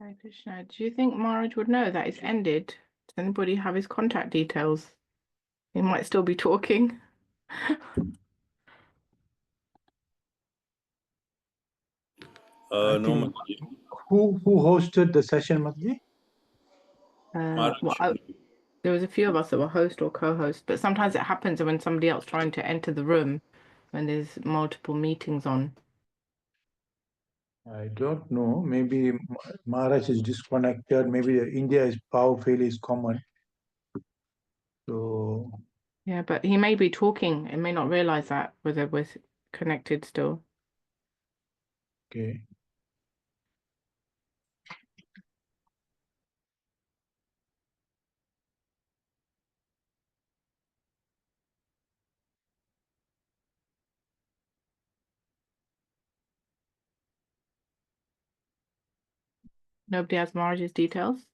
Hare Krishna. Do you think Maharaj would know that it's ended? Does anybody have his contact details? He might still be talking. I No, think Mataji. who hosted the session, Mataji? Maharaj. There was a few of us that were host or co-host, but sometimes it happens when somebody else trying to enter the room when there's multiple meetings on. I don't know. Maybe Maharaj is disconnected. Maybe India's power failure is common. So Yeah, but he may be talking and may not realize that whether we're connected still. okay. Nobody has Maharaj's details.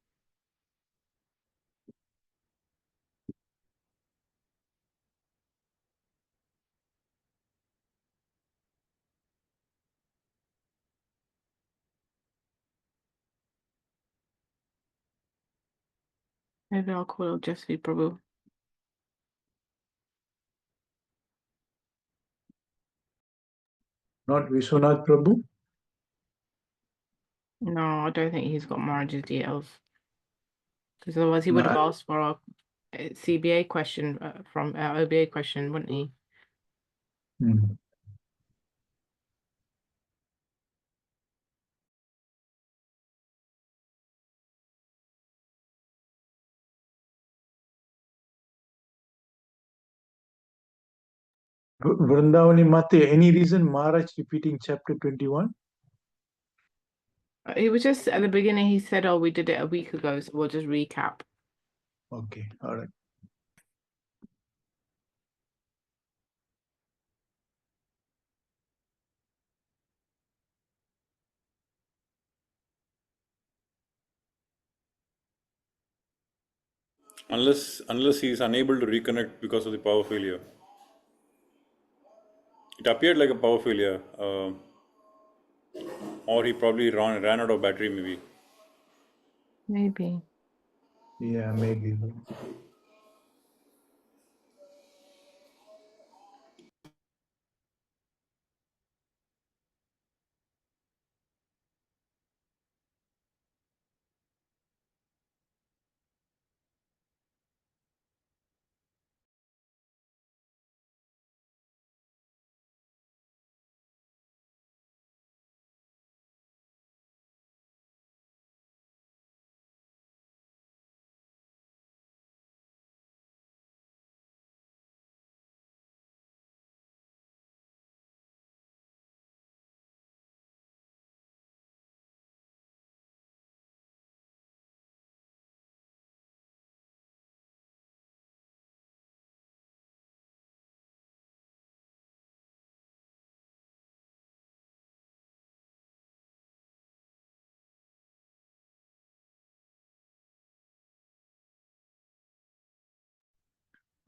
Maybe I'll call Jasvi Prabhu. Not Vishwanath Prabhu? No, I don't think he's got Maharaj's details. Because otherwise he would No, have asked for our CBA question from OBA question, wouldn't he? Hmm. Vrindavani Mate, any reason Maharaj repeating chapter 21? It was just at the beginning he said, oh, we did it a week ago, so we'll just recap. Okay, all right. Unless he is unable to reconnect because of the power failure. It appeared like a power failure, or he probably ran out of battery maybe. Maybe. Yeah, maybe.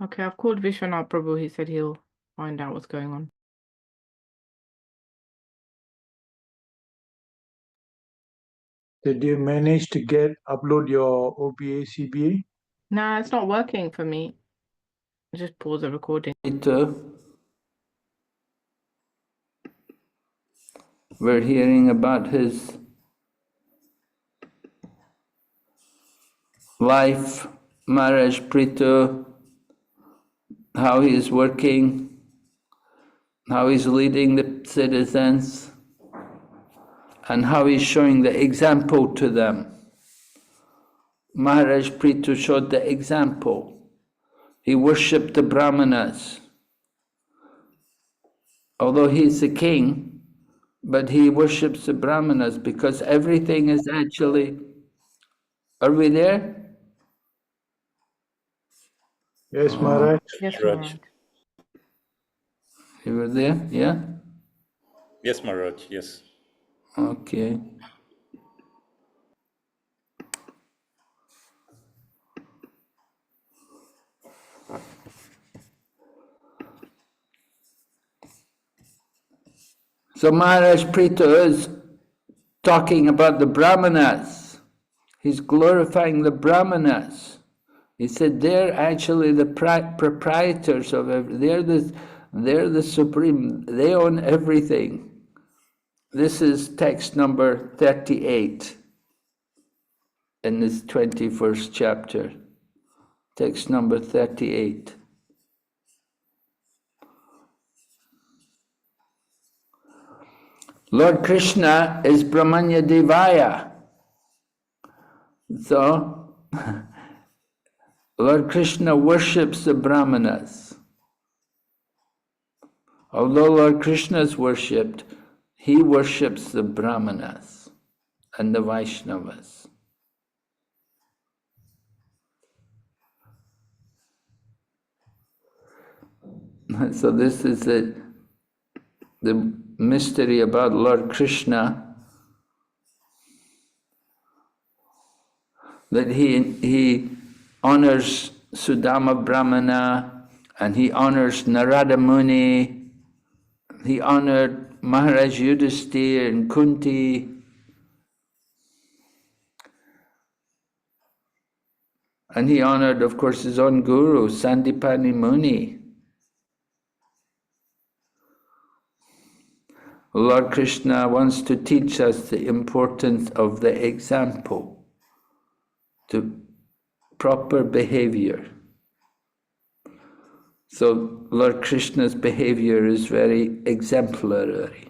Okay, I've called Vishwanath Prabhu. He said he'll find out what's going on. Did you manage to upload your OBA, CBA? Nah, it's not working for me. Just pause the recording. We're hearing about his life, Maharaj Prithu, how he is working, how he's leading the citizens, and how he's showing the example to them. Maharaj Prithu showed the example. He worshipped the Brahmanas. Although he's the king, but he worships the Brahmanas because everything is actually... Are we there? Yes, Maharaj. Yes, Maharaj. Maharaj. You were there, yeah? Yes, Maharaj, yes. Okay. So Maharaj Prithu is talking about the Brahmanas. He's glorifying the Brahmanas. He said they're actually the proprietors of everything. They're the supreme. They own everything. This is text number 38 in this 21st chapter. Text number 38. Lord Krishna is Brahmanya Devaya. So, Lord Krishna worships the Brahmanas. Although Lord Krishna is worshipped, he worships the Brahmanas and the Vaishnavas. So this is the mystery about Lord Krishna, that he honors Sudama Brahmana, and he honors Narada Muni, he honored Maharaj Yudhisthira and Kunti, and he honored, of course, his own guru, Sandipani Muni. Lord Krishna wants to teach us the importance of the example, to proper behavior. So Lord Krishna's behavior is very exemplary.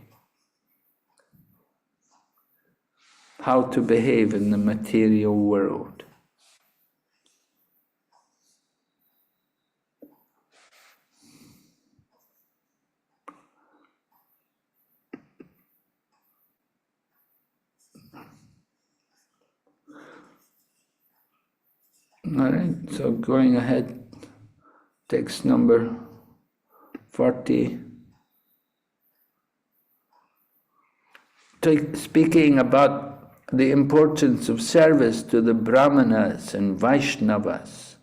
How to behave in the material world. All right, so going ahead, text number 40. Speaking about the importance of service to the Brahmanas and Vaishnavas,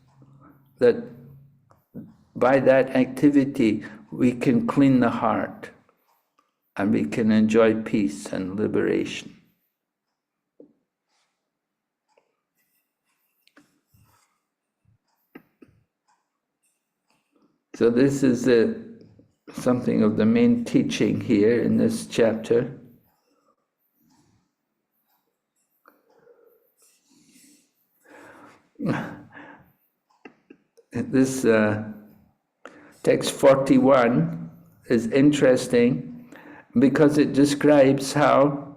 that by that activity we can clean the heart and we can enjoy peace and liberation. So this is something of the main teaching here in this chapter. This text 41 is interesting because it describes how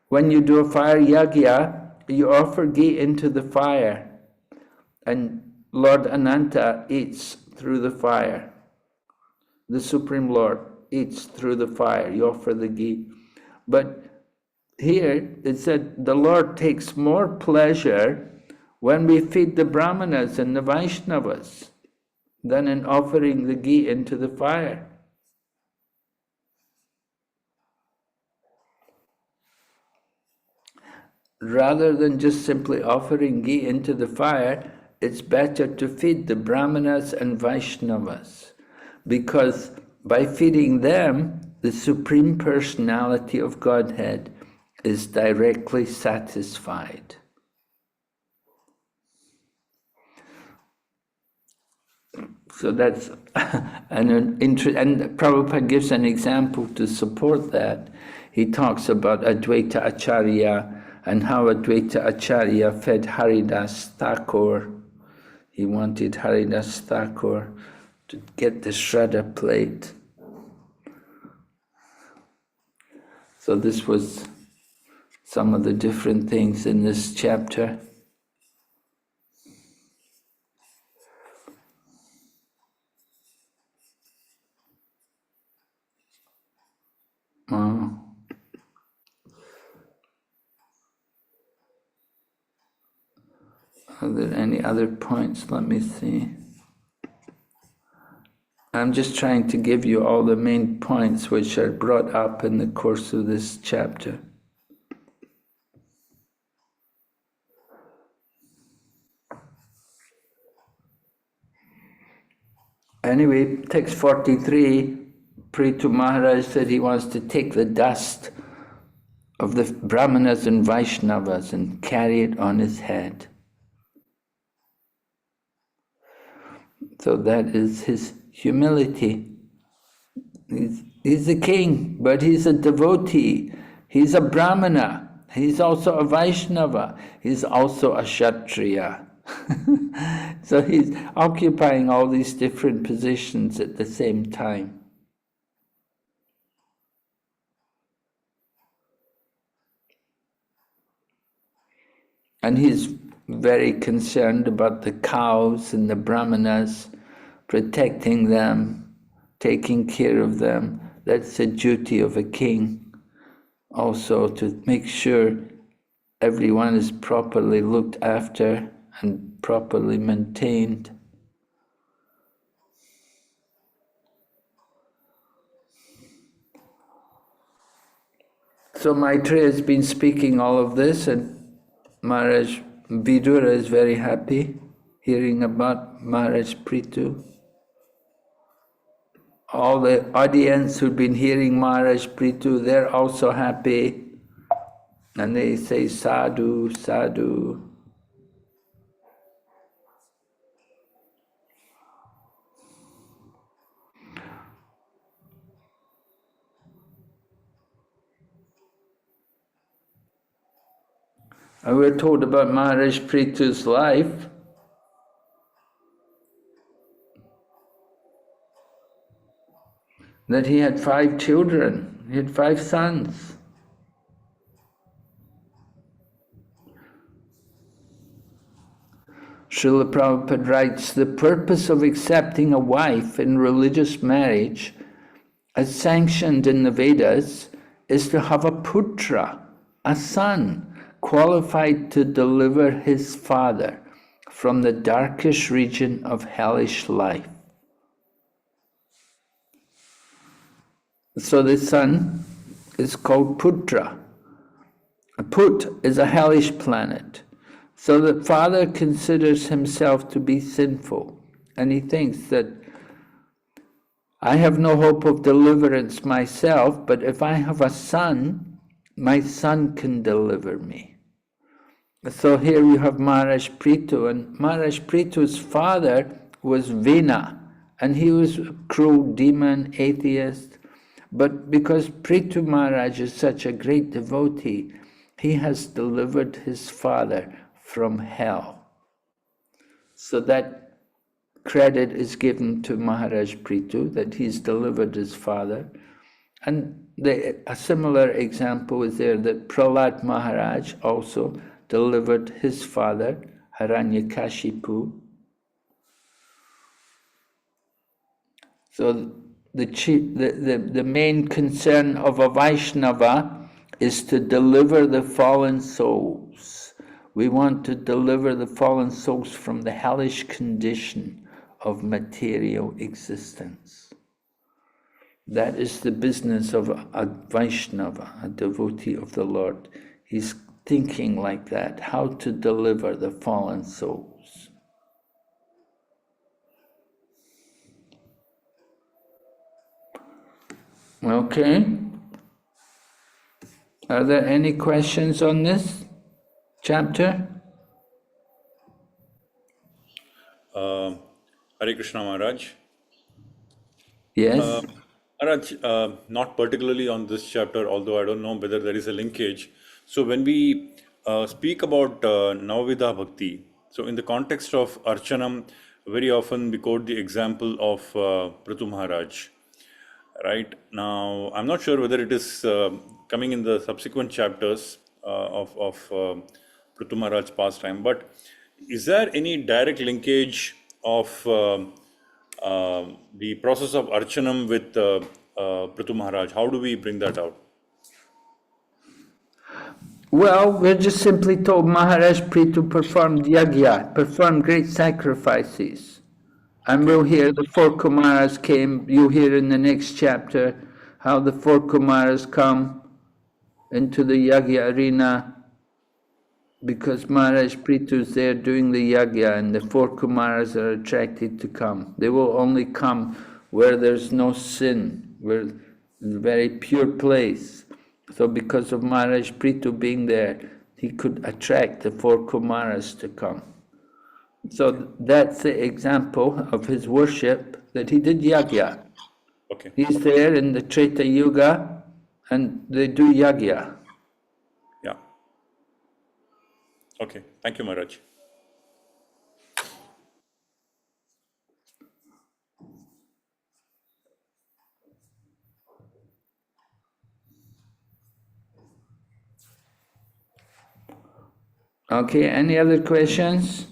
when you do a fire yagya, you offer ghee into the fire, and Lord Ananta eats through the fire. The Supreme Lord eats through the fire. You offer the ghee. But here it said the Lord takes more pleasure when we feed the Brahmanas and the Vaishnavas than in offering the ghee into the fire. Rather than just simply offering ghee into the fire, it's better to feed the Brahmanas and Vaishnavas, because by feeding them, the Supreme Personality of Godhead is directly satisfied. So that's and Prabhupada gives an example to support that. He talks about Advaita Acharya and how Advaita Acharya fed Haridas Thakur. He wanted Haridas Thakur to get the Shraddha plate. So this was some of the different things in this chapter. Are there any other points? Let me see. I'm just trying to give you all the main points which are brought up in the course of this chapter. Anyway, text 43, Prithu Maharaj said he wants to take the dust of of the Brahmanas and Vaishnavas and carry it on his head. So that is his humility. He's a king, but he's a devotee. He's a Brahmana. He's also a Vaishnava. He's also a Kshatriya. So he's occupying all these different positions at the same time. And he's very concerned about the cows and the Brahmanas, protecting them, taking care of them. That's the duty of a king. Also to make sure everyone is properly looked after and properly maintained. So Maitreya has been speaking all of this, and Maharaj Vidura is very happy hearing about Maharaj Prithu. All the audience who've been hearing Maharaj Prithu, they're also happy. And they say, sadhu, sadhu. And we're told about Maharaj Prithu's life. That he had 5 children, he had 5 sons. Srila Prabhupada writes, the purpose of accepting a wife in religious marriage, as sanctioned in the Vedas, is to have a putra, a son, qualified to deliver his father from the darkish region of hellish life. So the son is called Putra. Put is a hellish planet. So the father considers himself to be sinful, and he thinks that I have no hope of deliverance myself, but if I have a son, my son can deliver me. So here you have Maharaj Prithu, and Maharaj Prithu's father was Vena, and he was a cruel demon, atheist. But because Prithu Maharaj is such a great devotee, he has delivered his father from hell. So that credit is given to Maharaj Prithu, that he's delivered his father. And a similar example is there that Prahlad Maharaj also delivered his father, Hiranyakashipu. So the main concern of a Vaishnava is to deliver the fallen souls. We want to deliver the fallen souls from the hellish condition of material existence. That is the business of a Vaishnava, a devotee of the Lord. He's thinking like that, how to deliver the fallen souls. Okay. Are there any questions on this chapter? Hare Krishna Maharaj. Yes. Maharaj, not particularly on this chapter, although I don't know whether there is a linkage. So when we speak about Navavidha Bhakti, so in the context of Archanam, very often we quote the example of Prithu Maharaj. Right now, I'm not sure whether it is coming in the subsequent chapters of Prithu Maharaj's pastime, but is there any direct linkage of the process of Archanam with Prithu Maharaj? How do we bring that out? Well, we're just simply told Maharaj Prithu performed yagya, performed great sacrifices. And we'll hear the 4 Kumaras came, you'll hear in the next chapter how the 4 Kumaras come into the yagya arena because Maharaj Prithu is there doing the yagya and the 4 Kumaras are attracted to come. They will only come where there's no sin, where it's a very pure place. So because of Maharaj Prithu being there, he could attract the 4 Kumaras to come. So that's the example of his worship, that he did yagya. Okay. He's there in the Treta Yuga and they do yagya. Yeah. Okay. Thank you, Maharaj. Okay, any other questions?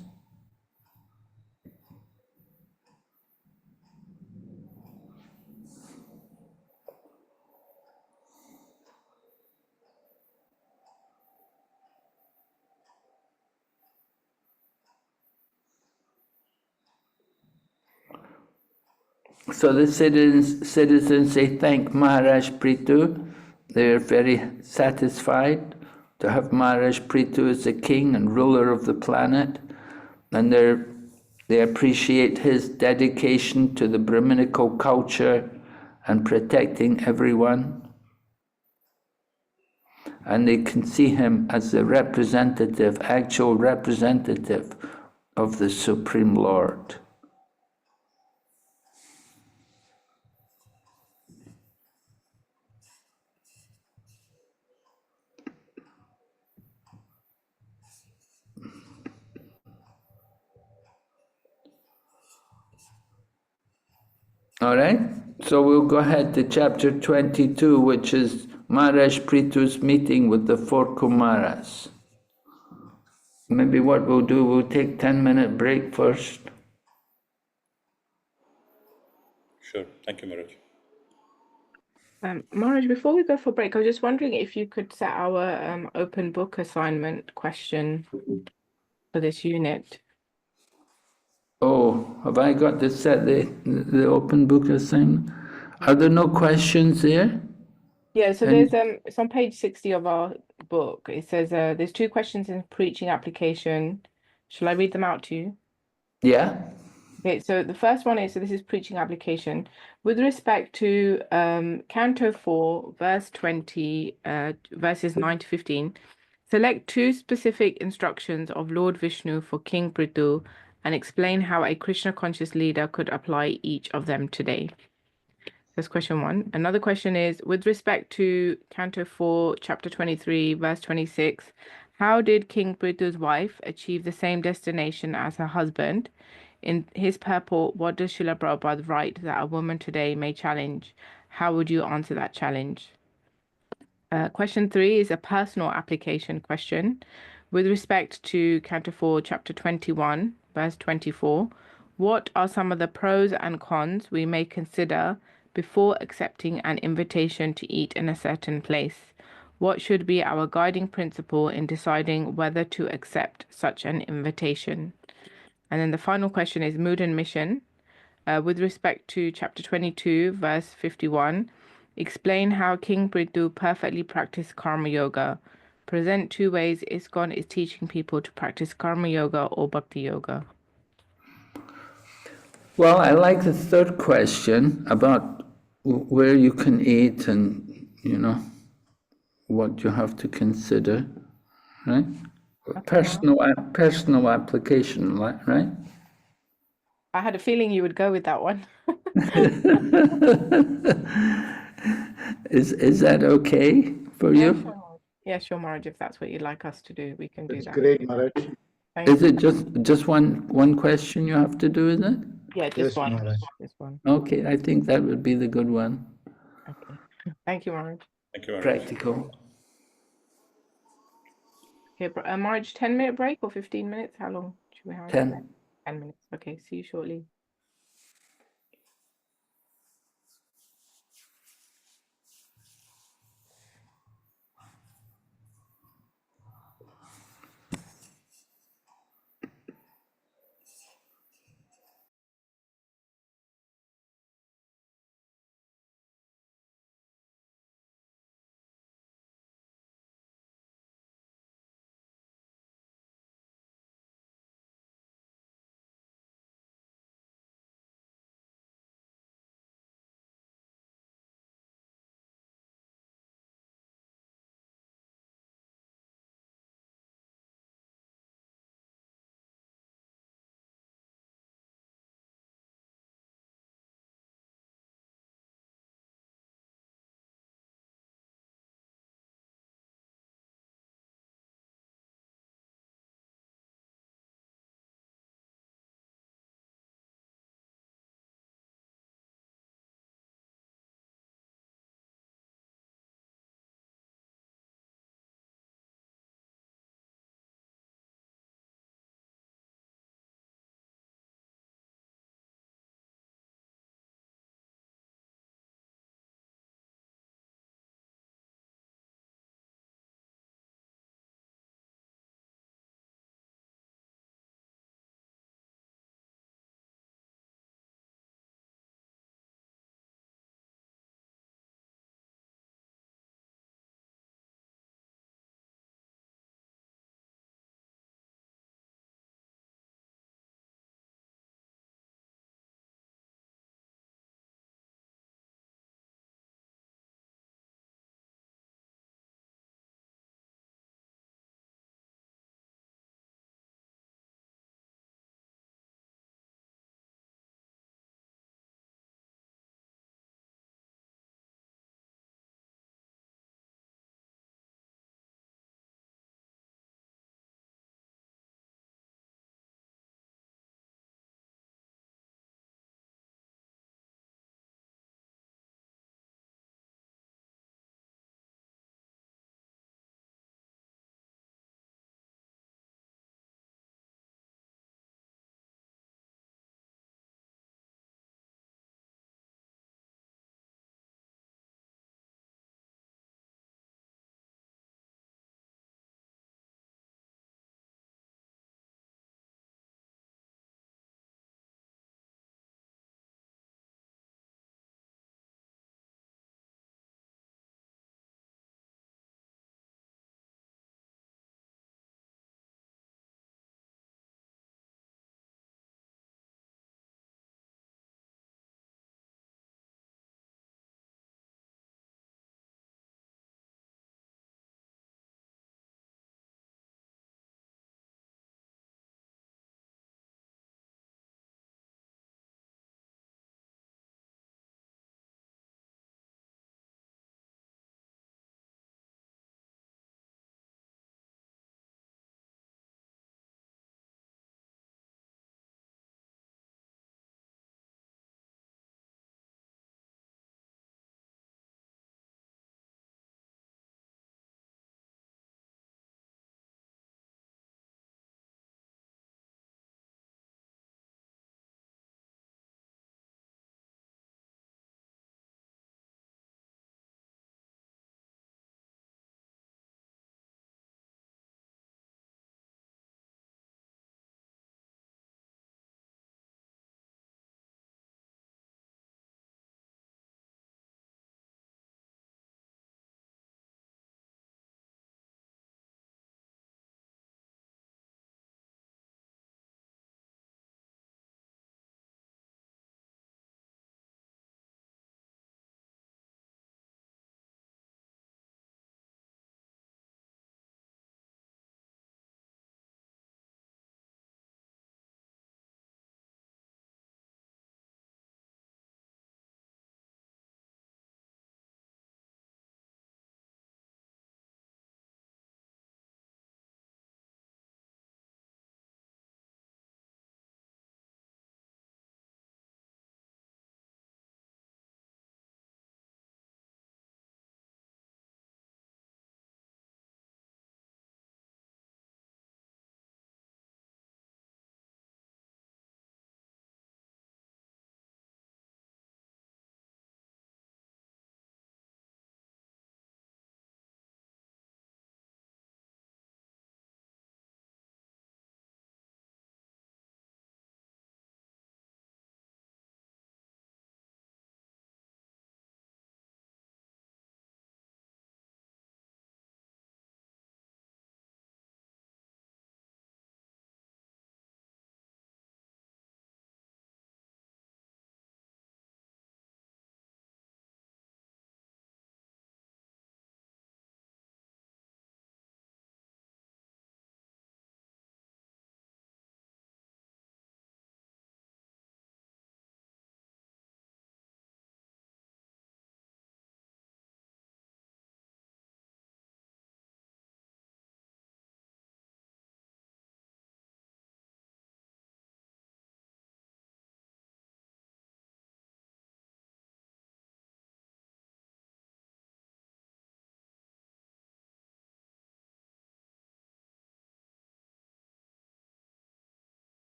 So the citizens say thank Maharaj Prithu. They're very satisfied to have Maharaj Prithu as the king and ruler of the planet. And they appreciate his dedication to the Brahminical culture and protecting everyone. And they can see him as the representative, actual representative of the Supreme Lord. All right, so we'll go ahead to chapter 22, which is Maharaj Prithu's meeting with the 4 Kumaras. Maybe what we'll do, we'll take 10-minute break first. Sure. Thank you, Maharaj. Maharaj, before we go for break, I was just wondering if you could set our open book assignment question for this unit. Oh, have I got to set the open book assignment? Are there no questions there? Yeah, so And- there's it's on page 60 of our book. It says there's 2 questions in preaching application. Shall I read them out to you? Yeah. Okay, so the first one is, so this is preaching application. With respect to Canto 4, verse 20, verses 9 to 15, select 2 specific instructions of Lord Vishnu for King Prithu and explain how a Krishna conscious leader could apply each of them today. That's question 1. Another question is, with respect to Canto 4, chapter 23, verse 26, how did King Prithu's wife achieve the same destination as her husband? In his purport, what does Srila Prabhupada write that a woman today may challenge? How would you answer that challenge? Question 3 is a personal application question. With respect to Canto 4, chapter 21, verse 24, what are some of the pros and cons we may consider before accepting an invitation to eat in a certain place? What should be our guiding principle in deciding whether to accept such an invitation? And then the final question is mood and mission. With respect to chapter 22, verse 51, explain how King Prithu perfectly practiced karma yoga. Present 2 ways ISKCON is teaching people to practice karma yoga or bhakti yoga. Well, I like the third question about where you can eat and, what you have to consider, right? Personal application, right? I had a feeling you would go with that one. Is that okay for Yeah, you? sure. Yeah, sure, Marge, if that's what you'd like us to do, we can do That's that. great, Maharaj. Thank Is you. it just one question you have to do, is it? Yeah, just Yes, one. Maharaj. Just one. Okay, I think that would be the good one. Okay. Thank you, Marge. Thank you, Maharaj. Practical. Okay, Marge, 10-minute break or 15 minutes? How long should we have? 10. 10 minutes. Okay, see you shortly.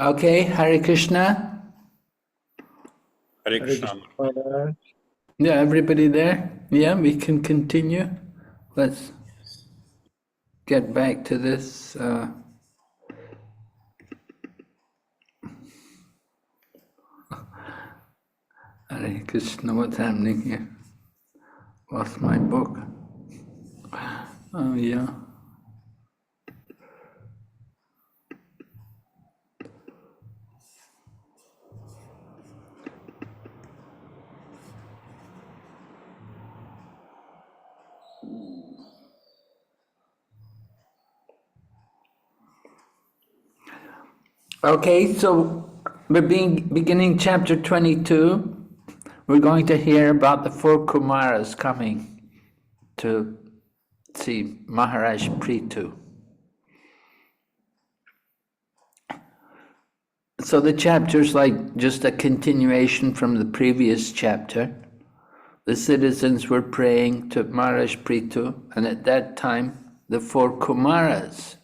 Okay, Hare Krishna. Hare Hare Krishna. Krishna Maharaj. Yeah, everybody there? Yeah, we can continue. Let's get back to this. Hare Krishna, what's happening here? Lost my book. Oh, yeah. Okay, so we're beginning chapter 22. We're going to hear about the 4 Kumaras coming to see Maharaj Prithu. So the chapter's like just a continuation from the previous chapter. The citizens were praying to Maharaj Prithu, and at that time the 4 Kumaras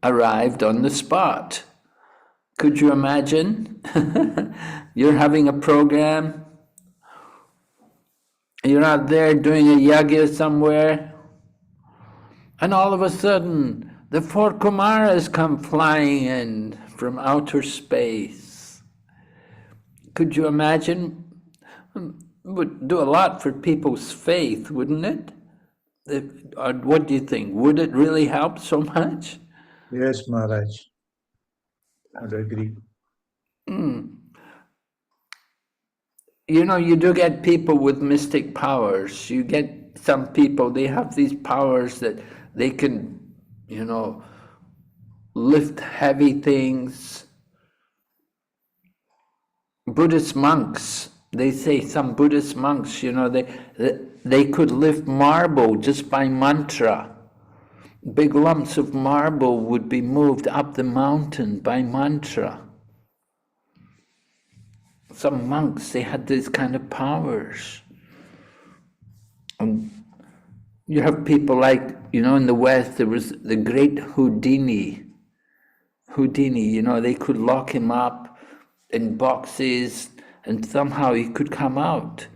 arrived on the spot. Could you imagine? You're having a program, you're out there doing a yagya somewhere, and all of a sudden the 4 Kumaras come flying in from outer space. Could you imagine? It would do a lot for people's faith, wouldn't it? What do you think? Would it really help so much? Yes, Maharaj. I would agree. You know, you do get people with mystic powers. You get some people, they have these powers that they can, you know, lift heavy things. Buddhist monks, they say some Buddhist monks, you know, they could lift marble just by mantra. Big lumps of marble would be moved up the mountain by mantra. Some monks, they had these kind of powers. And you have people like, you know, in the West, there was the great Houdini. Houdini, you know, they could lock him up in boxes and somehow he could come out.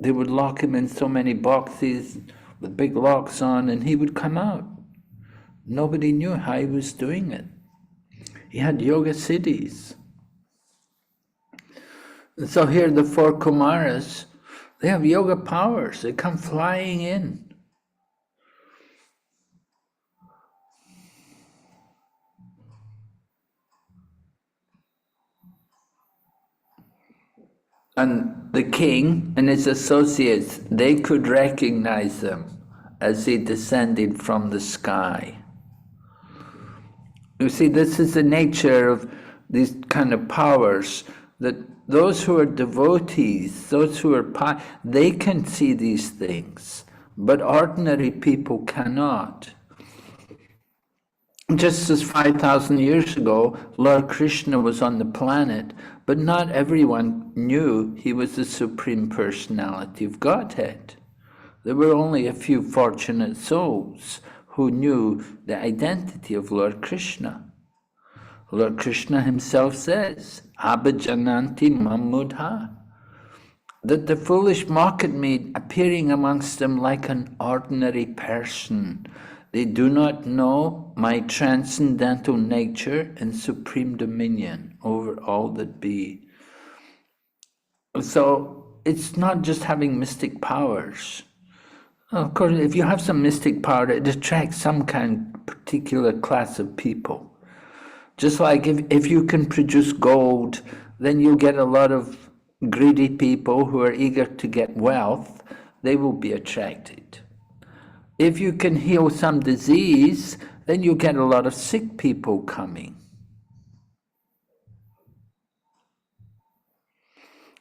They would lock him in so many boxes with big locks on and he would come out. Nobody knew how he was doing it. He had yoga siddhis. And so here the 4 Kumaras, they have yoga powers. They come flying in. And the king and his associates, they could recognize them as they descended from the sky. You see, this is the nature of these kind of powers, that those who are devotees, those who are they can see these things, but ordinary people cannot. Just as 5,000 years ago, Lord Krishna was on the planet, but not everyone knew he was the Supreme Personality of Godhead. There were only a few fortunate souls who knew the identity of Lord Krishna. Lord Krishna himself says, Abhajananti Mamudha, that the foolish mock at me, appearing amongst them like an ordinary person. They do not know my transcendental nature and supreme dominion over all that be. So it's not just having mystic powers. Of course, if you have some mystic power, it attracts some kind particular class of people. Just like if you can produce gold, then you'll get a lot of greedy people who are eager to get wealth. They will be attracted. If you can heal some disease, then you get a lot of sick people coming.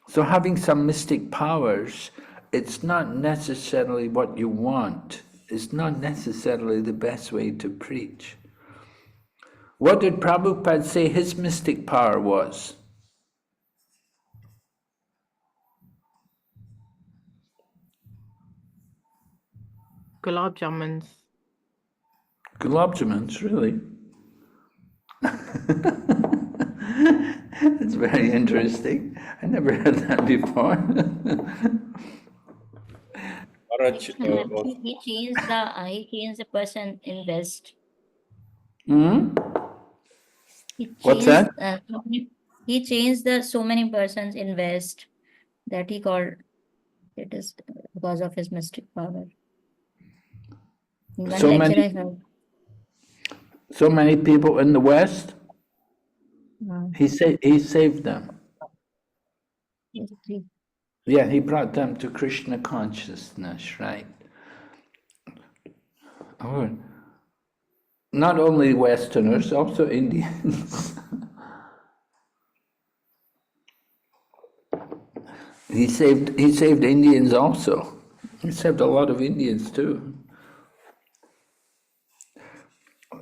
So having some mystic powers, it's not necessarily what you want. It's not necessarily the best way to preach. What did Prabhupada say his mystic power was? Gulab jamuns. Gulab jamuns, really? It's very interesting. I never heard that before. Maharaj was He changed the person in West. Hmm? He What's changed that? he changed the so many persons in West that he called it is because of his mystic power. In one So lecture many, I heard. so many people in the West. uh, He saved them. he- Yeah, he brought them to Krishna consciousness, right? Oh, not only Westerners, also Indians. He saved Indians also. He saved a lot of Indians too.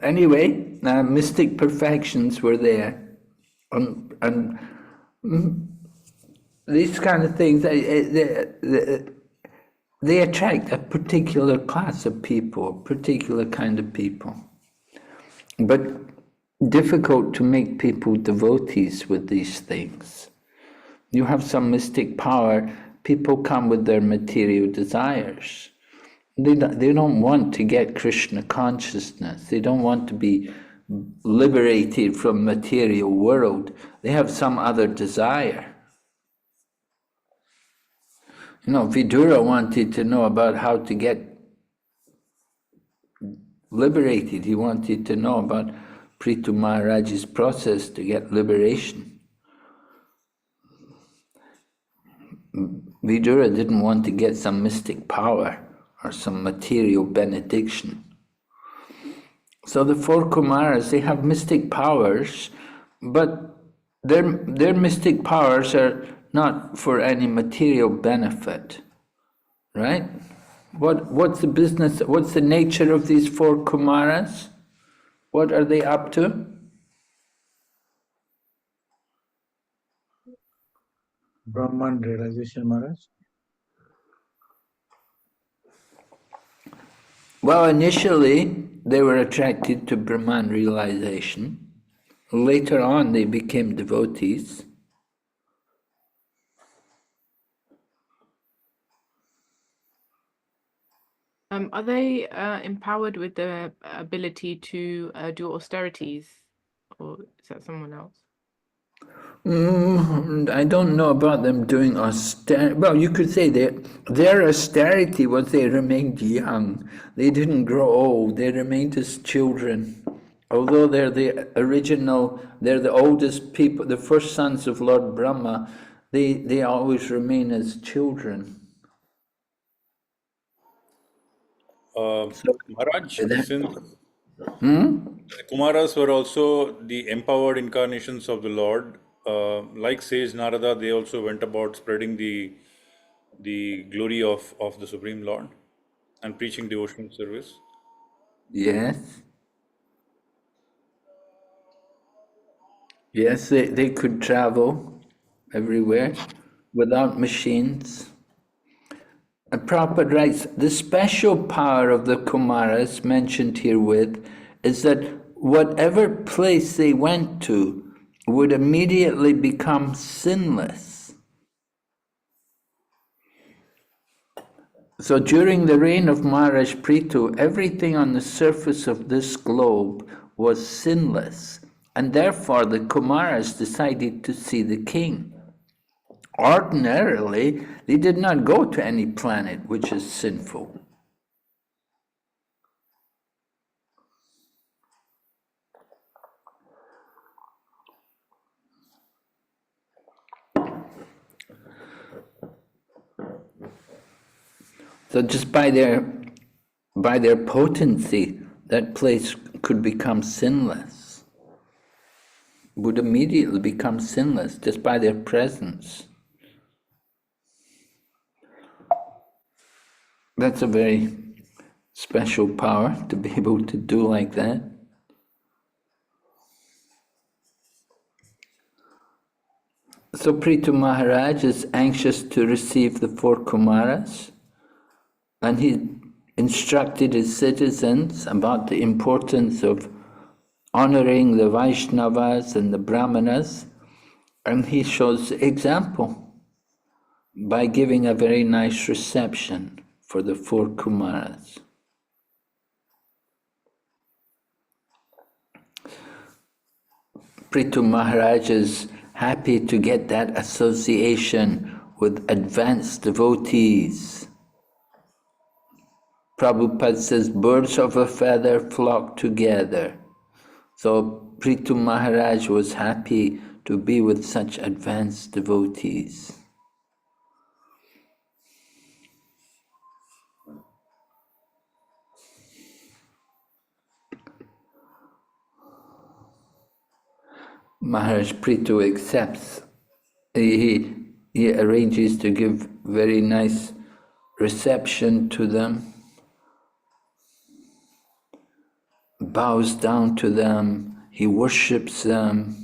Anyway, mystic perfections were there, and these kind of things they attract a particular class of people, a particular kind of people. But difficult to make people devotees with these things. You have some mystic power, people come with their material desires. They don't want to get Krishna consciousness. They don't want to be liberated from material world. They have some other desire. You know, Vidura wanted to know about how to get liberated. He wanted to know about Prithu Maharaj's process to get liberation. Vidura didn't want to get some mystic power or some material benediction. So the four Kumaras, they have mystic powers, but their mystic powers are not for any material benefit, right? What's the business, what's the nature of these four Kumaras? What are they up to? Brahman realization, Maharaj. Well, initially they were attracted to Brahman realization. Later on they became devotees. Are they empowered with the ability to do austerities, or is that someone else? I don't know about them doing austerity. Well, you could say their austerity was they remained young. They didn't grow old. They remained as children. Although they're the oldest people, the first sons of Lord Brahma, they always remain as children. Maharaj, That- since the Kumaras were also the empowered incarnations of the Lord, like sage Narada, they also went about spreading the glory of the Supreme Lord and preaching devotional service. Yes. Yes, they could travel everywhere without machines. And Prabhupada writes, the special power of the Kumaras mentioned herewith is that whatever place they went to would immediately become sinless. So during the reign of Maharaj Prithu, everything on the surface of this globe was sinless, and therefore the Kumaras decided to see the king. Ordinarily, they did not go to any planet which is sinful. So just by their potency, that place could become sinless, would immediately become sinless just by their presence. That's a very special power to be able to do like that. So Prithu Maharaj is anxious to receive the four Kumaras, and he instructed his citizens about the importance of honoring the Vaishnavas and the Brahmanas, And he shows example by giving a very nice reception for the 4 Kumaras. Prithu Maharaj is happy to get that association with advanced devotees. Prabhupada says, birds of a feather flock together. So Prithu Maharaj was happy to be with such advanced devotees. Maharaj Prithu accepts. He arranges to give very nice reception to them, bows down to them, he worships them.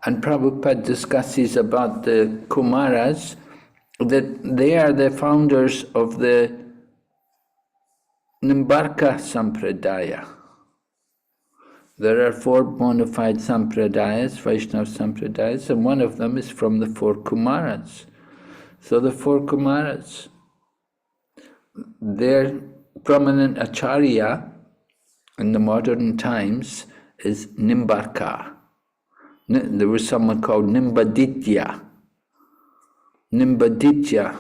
And Prabhupada discusses about the Kumaras, that they are the founders of the Nimbarka Sampradaya. There are 4 bona fide Sampradayas, Vaishnava Sampradayas, and one of them is from the 4 Kumaras. So the 4 Kumaras, their prominent Acharya in the modern times is Nimbarka. There was someone called Nimbaditya. Nimbaditya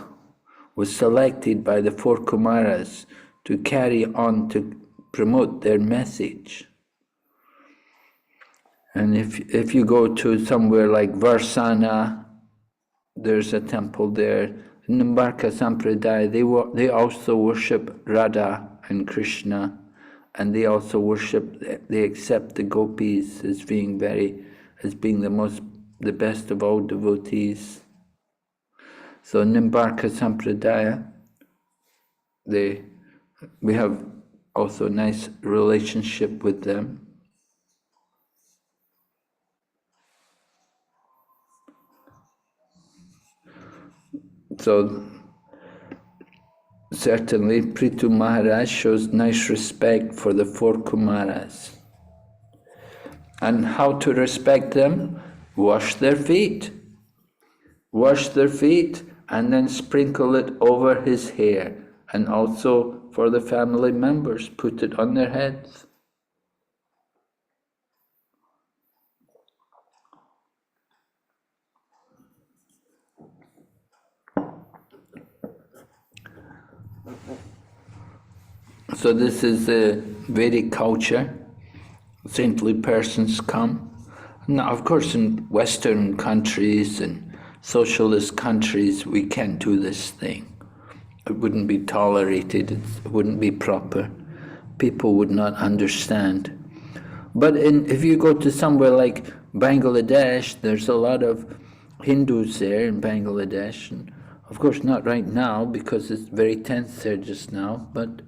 was selected by the 4 Kumaras to carry on to promote their message. And if you go to somewhere like Varsana, there's a temple there. Nimbarka Sampradaya, they also worship Radha and Krishna, and they also they accept the gopis as being the best of all devotees. So Nimbarka Sampradaya, we have also a nice relationship with them. So certainly Prithu Maharaj shows nice respect for the 4 Kumaras. And how to respect them? Wash their feet. Wash their feet and then sprinkle it over his hair. And also for the family members, put it on their heads. So this is the Vedic culture. Saintly persons come. Now, of course, in Western countries and socialist countries, we can't do this thing. It wouldn't be tolerated, it wouldn't be proper. People would not understand. But if you go to somewhere like Bangladesh, there's a lot of Hindus there in Bangladesh. And of course, not right now, because it's very tense there just now, but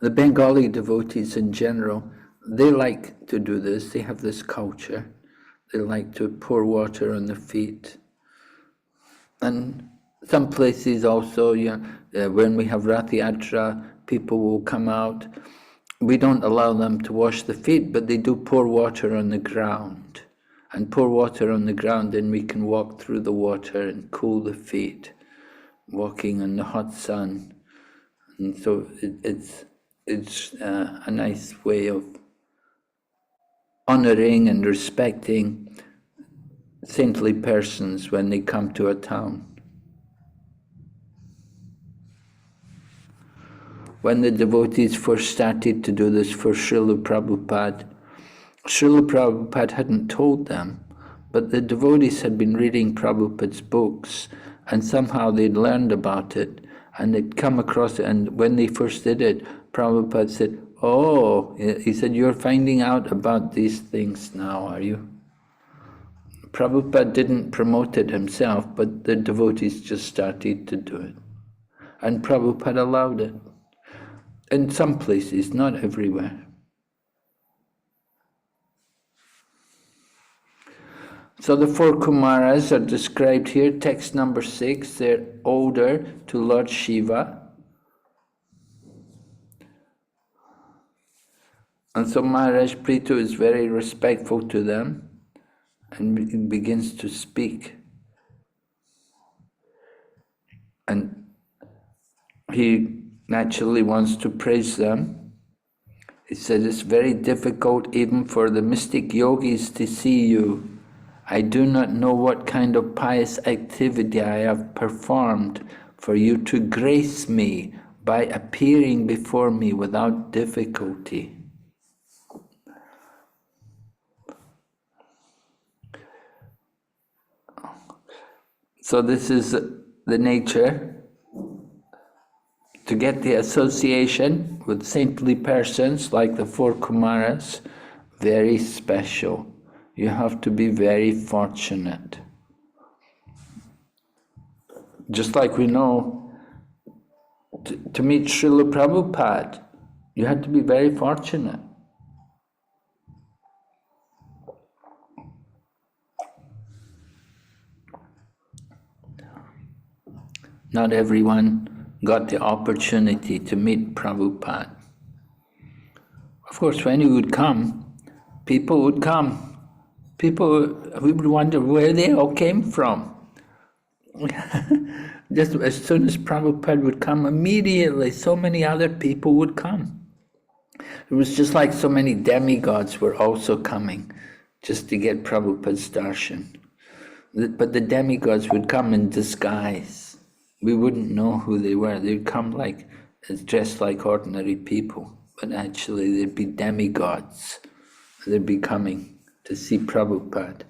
the Bengali devotees in general, they like to do this. They have this culture. They like to pour water on their feet. And some places also, when we have Rath Yatra, people will come out. We don't allow them to wash the feet, but they do pour water on the ground. And pour water on the ground, and we can walk through the water and cool the feet, walking in the hot sun. And so it's a nice way of honoring and respecting saintly persons when they come to a town. When the devotees first started to do this for Srila Prabhupada hadn't told them, but the devotees had been reading Prabhupada's books, and somehow they'd learned about it, and they'd come across it, and when they first did it, Prabhupada said, "Oh," he said, "you're finding out about these things now, are you?" Prabhupada didn't promote it himself, but the devotees just started to do it. And Prabhupada allowed it. In some places, not everywhere. So the 4 Kumaras are described here, text number 6, they're older to Lord Shiva. And so Maharaj Prithu is very respectful to them and begins to speak. And he naturally wants to praise them. He said, it's very difficult even for the mystic yogis to see you. I do not know what kind of pious activity I have performed for you to grace me by appearing before me without difficulty. So this is the nature, to get the association with saintly persons like the four Kumaras, very special. You have to be very fortunate. Just like we know, to meet Srila Prabhupada, you had to be very fortunate. Not everyone got the opportunity to meet Prabhupada. Of course, when he would come, people would come. People, we would wonder where they all came from. Just as soon as Prabhupada would come, immediately so many other people would come. It was just like so many demigods were also coming just to get Prabhupada's darshan. But the demigods would come in disguise. We wouldn't know who they were. They'd come like dressed like ordinary people, but actually they'd be demigods. They'd be coming to see Prabhupada.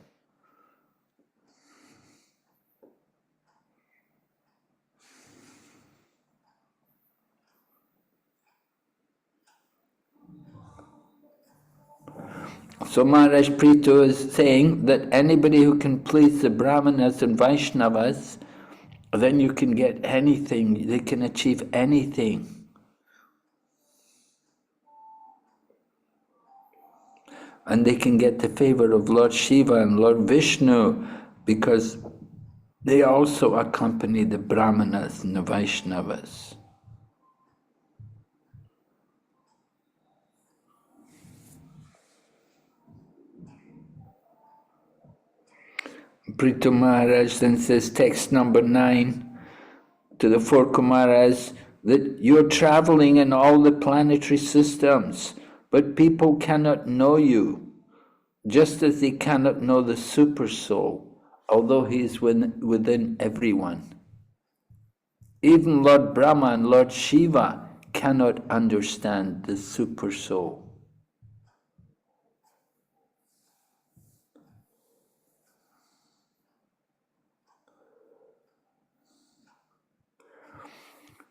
So Maharaj Prithu is saying that anybody who can please the Brahmanas and Vaishnavas, then you can get anything, they can achieve anything. And they can get the favor of Lord Shiva and Lord Vishnu because they also accompany the Brahmanas and the Vaishnavas. Prithu Maharaj then says, text number 9, to the four Kumaras, that you're traveling in all the planetary systems, but people cannot know you, just as they cannot know the Super Soul, although he is within everyone. Even Lord Brahma and Lord Shiva cannot understand the Super Soul.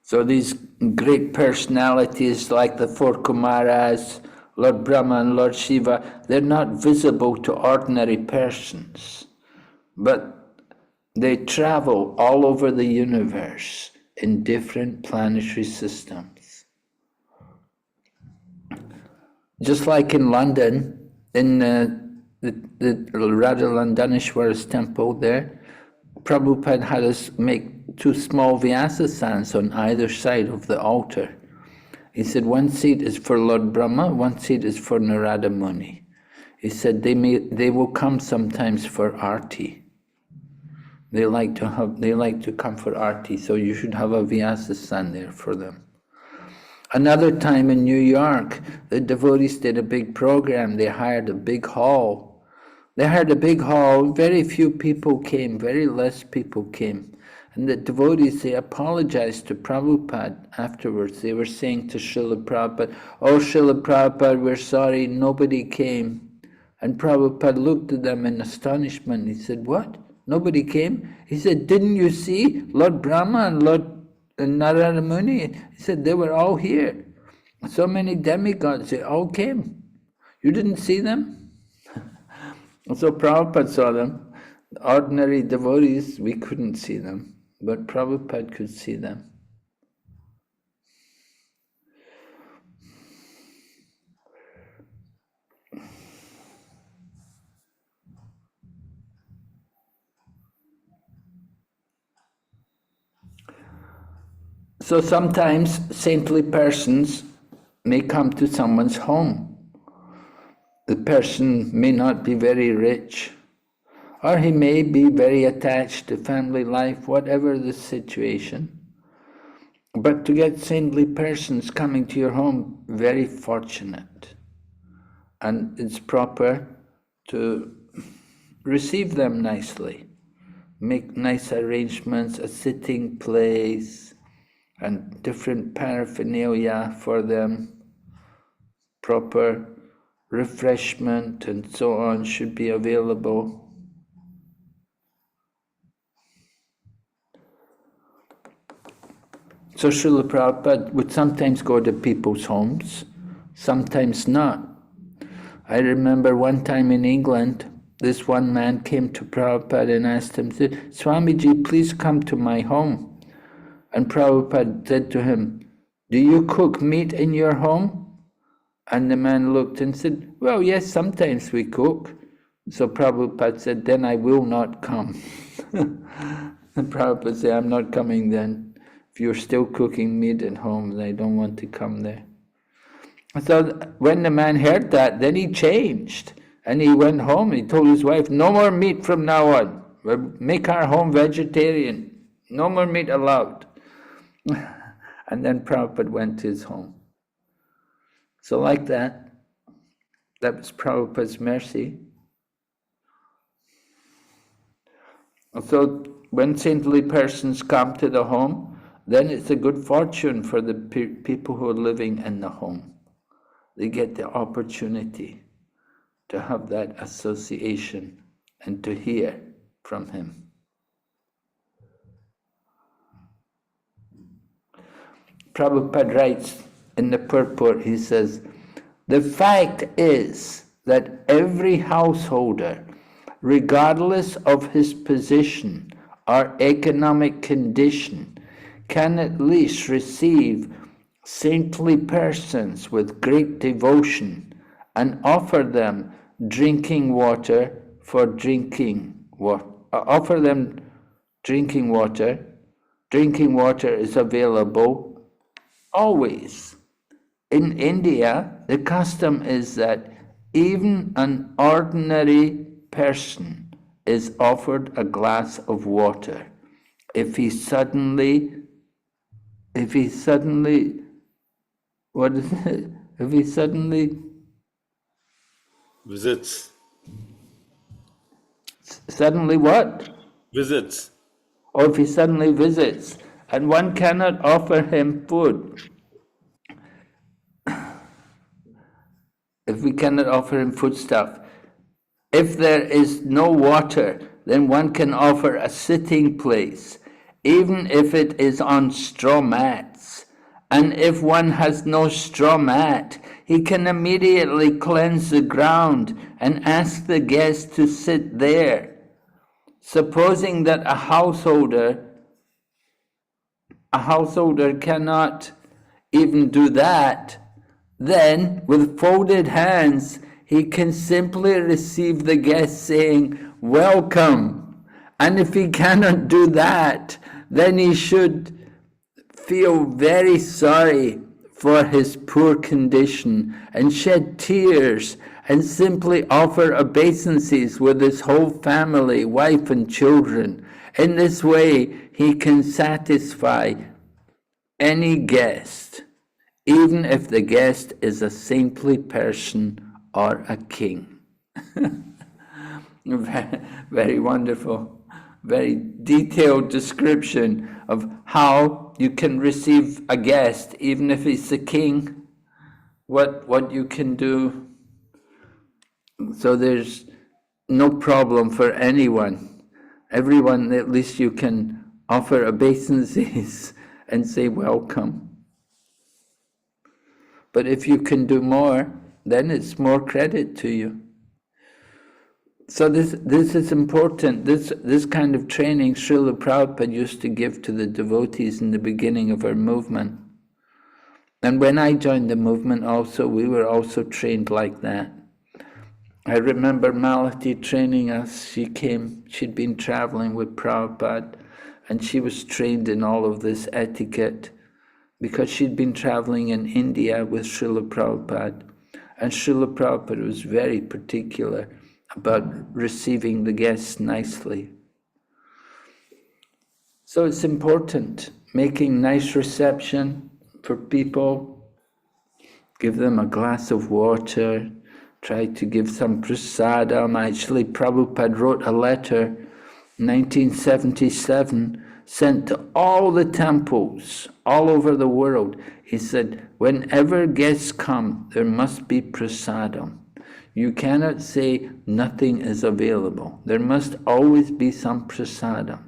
So these great personalities like the four Kumaras, Lord Brahma and Lord Shiva, they're not visible to ordinary persons, but they travel all over the universe in different planetary systems. Just like in London, in the Radha Landaneshwara's temple there, Prabhupada had us make 2 small vyasasans on either side of the altar. He said one seat is for Lord Brahma, one seat is for Narada Muni. He said they will come sometimes for arti. They like to come for arti, so you should have a vyasasan there for them. Another time in New York, the devotees did a big program. They hired a big hall. Very few people came, very less people came. And the devotees, they apologized to Prabhupada afterwards. They were saying to Srila Prabhupada, "Oh, Srila Prabhupada, we're sorry, nobody came." And Prabhupada looked at them in astonishment. He said, "What? Nobody came?" He said, "Didn't you see Lord Brahma and Lord Narada Muni?" He said, "They were all here. So many demigods, they all came. You didn't see them?" So Prabhupada saw them. Ordinary devotees, we couldn't see them, but Prabhupada could see them. So sometimes saintly persons may come to someone's home. the person may not be very rich, or he may be very attached to family life, whatever the situation. But to get saintly persons coming to your home, very fortunate. And it's proper to receive them nicely. Make nice arrangements, a sitting place, and different paraphernalia for them. Proper refreshment and so on should be available. So Srila Prabhupada would sometimes go to people's homes, sometimes not. I remember one time in England, this one man came to Prabhupada and asked him, said, Swamiji, please come to my home. And Prabhupada said to him, do you cook meat in your home? And the man looked and said, well, yes, sometimes we cook. So Prabhupada said, then I will not come. And Prabhupada said, I'm not coming then. If you're still cooking meat at home, then I don't want to come there. So when the man heard that, then he changed. And he went home, he told his wife, no more meat from now on. We'll make our home vegetarian. No more meat allowed. And then Prabhupada went to his home. So like that was Prabhupada's mercy. So when saintly persons come to the home, then it's a good fortune for the people who are living in the home. They get the opportunity to have that association and to hear from him. Prabhupada writes in the purport, he says, the fact is that every householder, regardless of his position or economic condition, can at least receive saintly persons with great devotion and offer them drinking water for drinking water. Offer them drinking water. Drinking water is available always. In India, the custom is that even an ordinary person is offered a glass of water if he suddenly, what is it? If he suddenly Visits. Suddenly what? Visits. Or if he suddenly visits, and one cannot offer him food. If we cannot offer him foodstuff. If there is no water, then one can offer a sitting place, even if it is on straw mats. And if one has no straw mat, he can immediately cleanse the ground and ask the guest to sit there. Supposing that a householder cannot even do that, then with folded hands, he can simply receive the guest saying, welcome. And if he cannot do that, then he should feel very sorry for his poor condition and shed tears and simply offer obeisances with his whole family, wife and children. In this way, he can satisfy any guest, even if the guest is a saintly person or a king. Very wonderful, very detailed description of how you can receive a guest, even if he's the king, what you can do. So there's no problem for anyone. Everyone, at least you can offer obeisances and say welcome. But if you can do more, then it's more credit to you. So this is important. This kind of training Srila Prabhupada used to give to the devotees in the beginning of our movement. And when I joined the movement also, we were also trained like that. I remember Malati training us. She'd been traveling with Prabhupada, and she was trained in all of this etiquette because she'd been traveling in India with Srila Prabhupada. And Srila Prabhupada was very particular about receiving the guests nicely. So it's important, making nice reception for people, give them a glass of water, try to give some prasadam. Actually, Prabhupada wrote a letter, 1977, sent to all the temples all over the world. He said, whenever guests come, there must be prasadam. You cannot say nothing is available. There must always be some prasadam.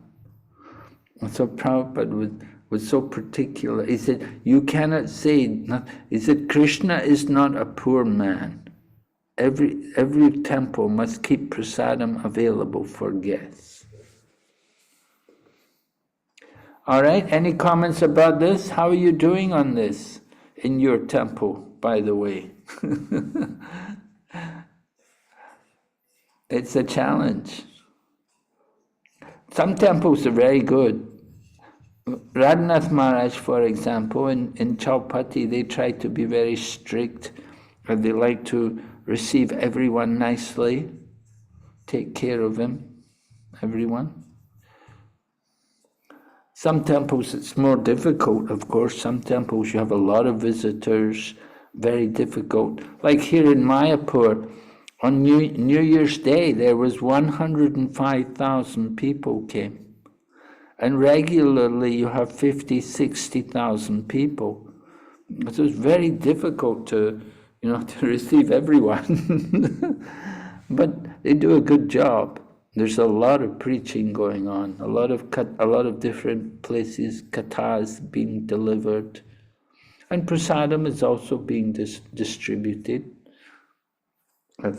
And so Prabhupada was so particular. He said, you cannot say, he said, Krishna is not a poor man. Every temple must keep prasadam available for guests. All right, any comments about this? How are you doing on this in your temple, by the way? It's a challenge. Some temples are very good. Radhanath Maharaj, for example, in Chaupati, they try to be very strict, and they like to receive everyone nicely, take care of him, everyone. Some temples it's more difficult, of course. Some temples you have a lot of visitors, very difficult. Like here in Mayapur, on New Year's Day, there was 105,000 people came. And regularly you have 50, 60,000 people. So it's very difficult to receive everyone. But they do a good job. There's a lot of preaching going on, a lot of different places, kathas being delivered. And prasadam is also being distributed. A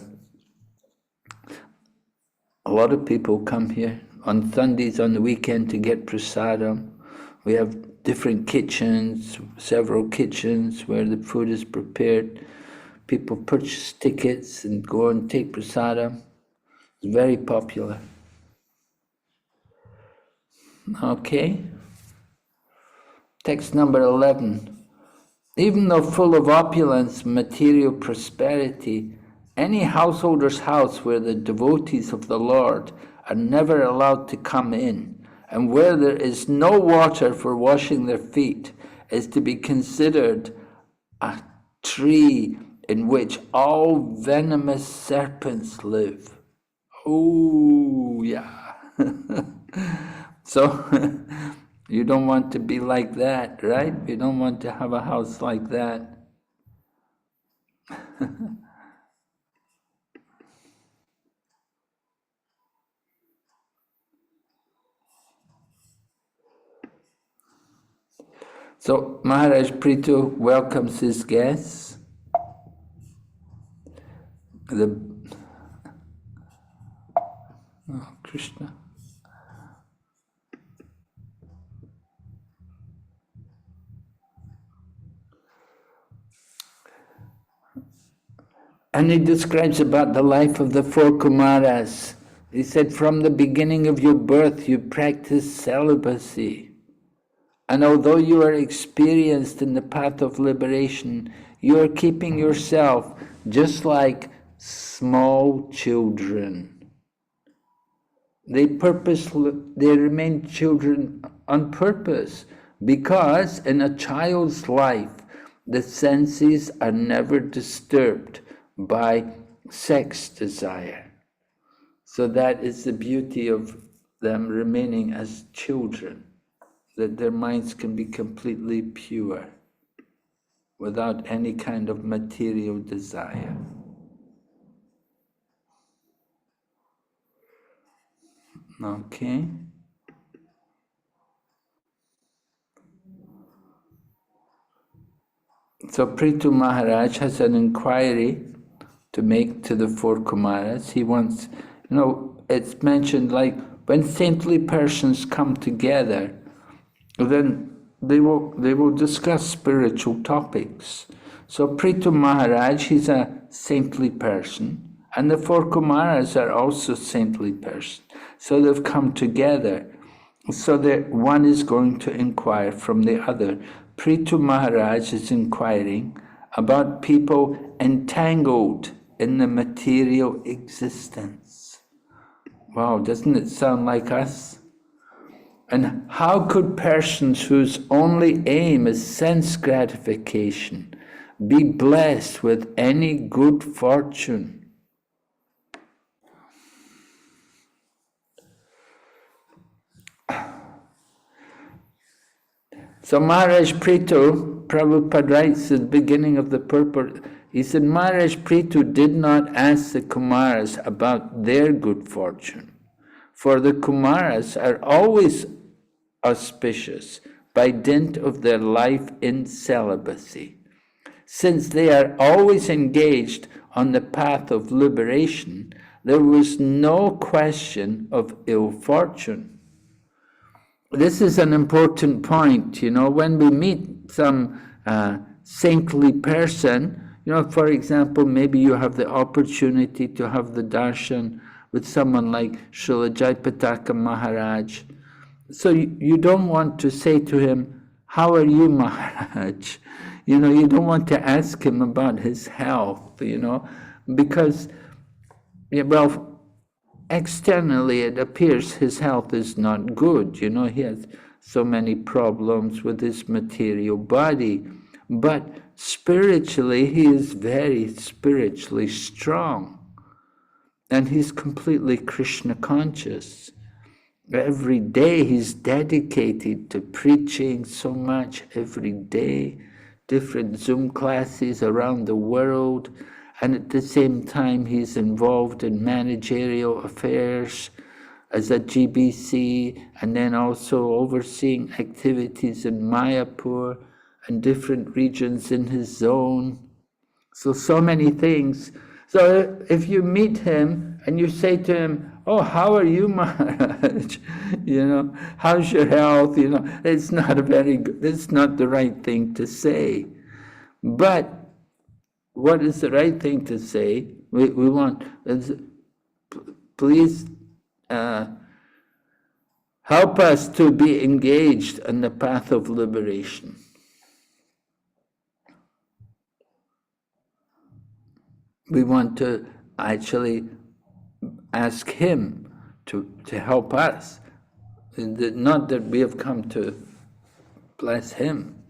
lot of people come here on Sundays, on the weekend, to get prasadam. We have different kitchens, several kitchens where the food is prepared. People purchase tickets and go and take prasadam. It's very popular. Okay. Text number 11. Even though full of opulence, material prosperity, any householder's house where the devotees of the Lord are never allowed to come in, and where there is no water for washing their feet, is to be considered a tree in which all venomous serpents live. Oh, yeah. So, you don't want to be like that, right? You don't want to have a house like that. So Maharaj Prithu welcomes his guests. Krishna. And he describes about the life of the four Kumaras. He said, from the beginning of your birth, you practiced celibacy. And although you are experienced in the path of liberation, you are keeping yourself just like small children. They remain children on purpose, because in a child's life, the senses are never disturbed by sex desire. So that is the beauty of them remaining as children, that their minds can be completely pure without any kind of material desire. Okay. So Prithu Maharaj has an inquiry to make to the four Kumaras. He wants, it's mentioned like when saintly persons come together, then they will discuss spiritual topics. So Prithu Maharaj, he's a saintly person, and the four Kumaras are also saintly persons. So they've come together, so that one is going to inquire from the other. Prithu Maharaj is inquiring about people entangled in the material existence. Wow, doesn't it sound like us? And how could persons whose only aim is sense gratification be blessed with any good fortune? So Maharaj Prithu, Prabhupada writes at the beginning of the purport, he said Maharaj Prithu did not ask the Kumaras about their good fortune, for the Kumaras are always auspicious by dint of their life in celibacy. Since they are always engaged on the path of liberation, there was no question of ill fortune. This is an important point, when we meet some saintly person, for example, maybe you have the opportunity to have the darshan with someone like Srila Jayapataka Maharaj. So you don't want to say to him, how are you, Maharaj? You don't want to ask him about his health, because, externally it appears his health is not good. He has so many problems with his material body. But spiritually, he is very spiritually strong. And he's completely Krishna conscious. Every day he's dedicated to preaching so much every day, different Zoom classes around the world. And at the same time, he's involved in managerial affairs as a GBC, and then also overseeing activities in Mayapur and different regions in his zone. So many things. So if you meet him and you say to him, oh, how are you, Maharaj? How's your health? It's not it's not the right thing to say. But what is the right thing to say? We want, please help us to be engaged in the path of liberation. We want to actually ask him to help us. Not that we have come to bless him,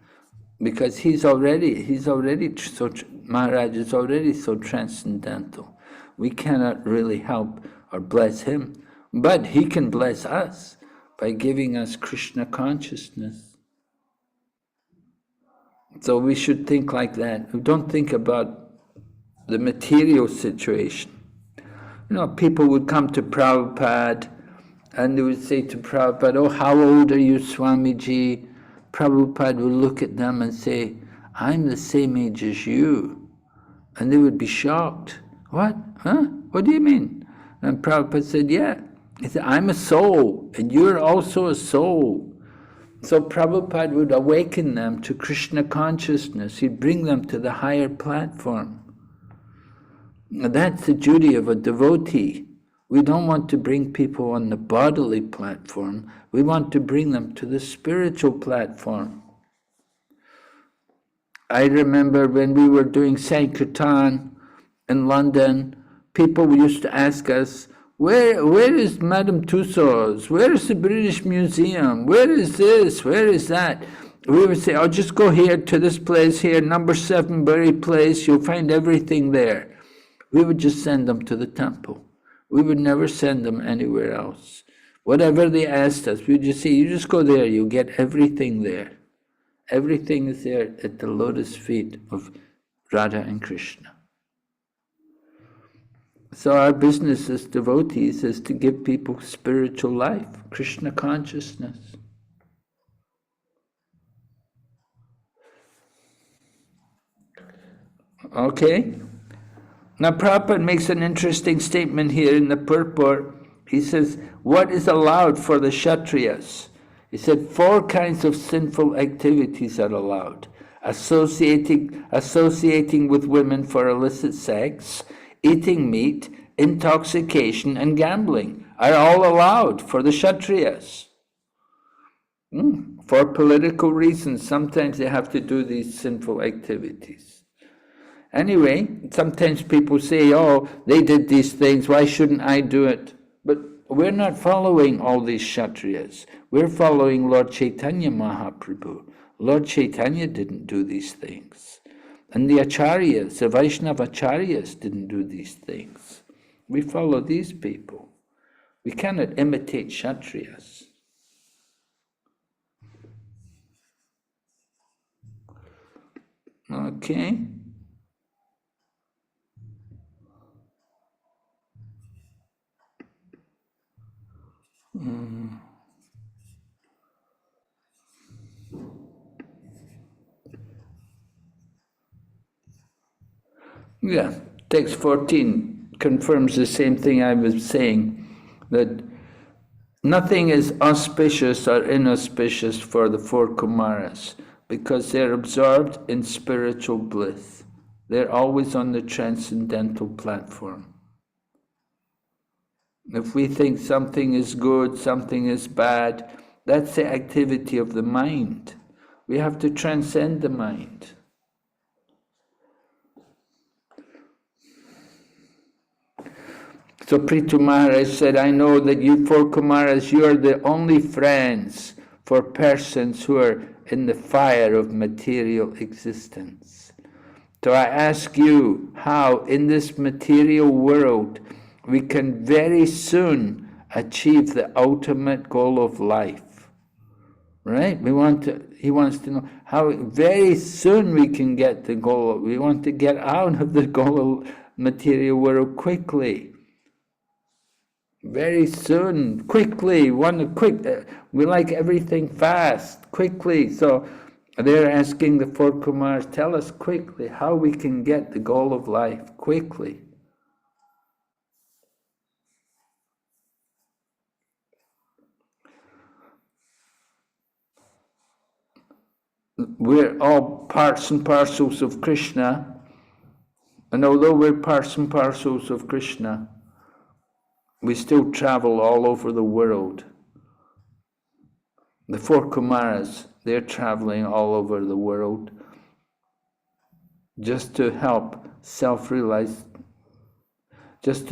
because he's already so, Maharaj is already so transcendental. We cannot really help or bless him, but he can bless us by giving us Krishna consciousness. So we should think like that. We don't think about the material situation. People would come to Prabhupada and they would say to Prabhupada, oh, how old are you, Swamiji? Prabhupada would look at them and say, I'm the same age as you. And they would be shocked. What? Huh? What do you mean? And Prabhupada said, yeah. He said, I'm a soul, and you're also a soul. So Prabhupada would awaken them to Krishna consciousness. He'd bring them to the higher platform. That's the duty of a devotee. We don't want to bring people on the bodily platform. We want to bring them to the spiritual platform. I remember when we were doing Sankirtan in London, people used to ask us, where is Madame Tussauds? Where is the British Museum? Where is this? Where is that? We would say, oh, just go here to this place here, number 7 Bury Place, you'll find everything there. We would just send them to the temple. We would never send them anywhere else. Whatever they asked us, we would just say, you just go there, you'll get everything there. Everything is there at the lotus feet of Radha and Krishna. So our business as devotees is to give people spiritual life, Krishna consciousness. Okay? Now Prabhupada makes an interesting statement here in the purport. He says, what is allowed for the Kshatriyas? He said 4 kinds of sinful activities are allowed. Associating with women for illicit sex, eating meat, intoxication, and gambling are all allowed for the Kshatriyas. For political reasons, sometimes they have to do these sinful activities. Anyway, sometimes people say, oh, they did these things, why shouldn't I do it? But we're not following all these Kshatriyas. We're following Lord Chaitanya Mahaprabhu. Lord Chaitanya didn't do these things. And the Acharyas, the Vaishnava Acharyas didn't do these things. We follow these people. We cannot imitate Kshatriyas. Okay. Yeah, text 14 confirms the same thing I was saying, that nothing is auspicious or inauspicious for the four Kumaras because they're absorbed in spiritual bliss. They're always on the transcendental platform. If we think something is good, something is bad, that's the activity of the mind. We have to transcend the mind. So Prithu Maharaj said, I know that you four Kumaras, you are the only friends for persons who are in the fire of material existence. So I ask you how in this material world we can very soon achieve the ultimate goal of life. Right? He wants to know how very soon we can get the goal. We want to get out of the goal of material world quickly. Very soon, quickly, we like everything fast, quickly. So they're asking the four Kumars, tell us quickly how we can get the goal of life, quickly. We're all parts and parcels of Krishna, and although we're parts and parcels of Krishna, we still travel all over the world. The four Kumaras, they're traveling all over the world just to help self-realize, just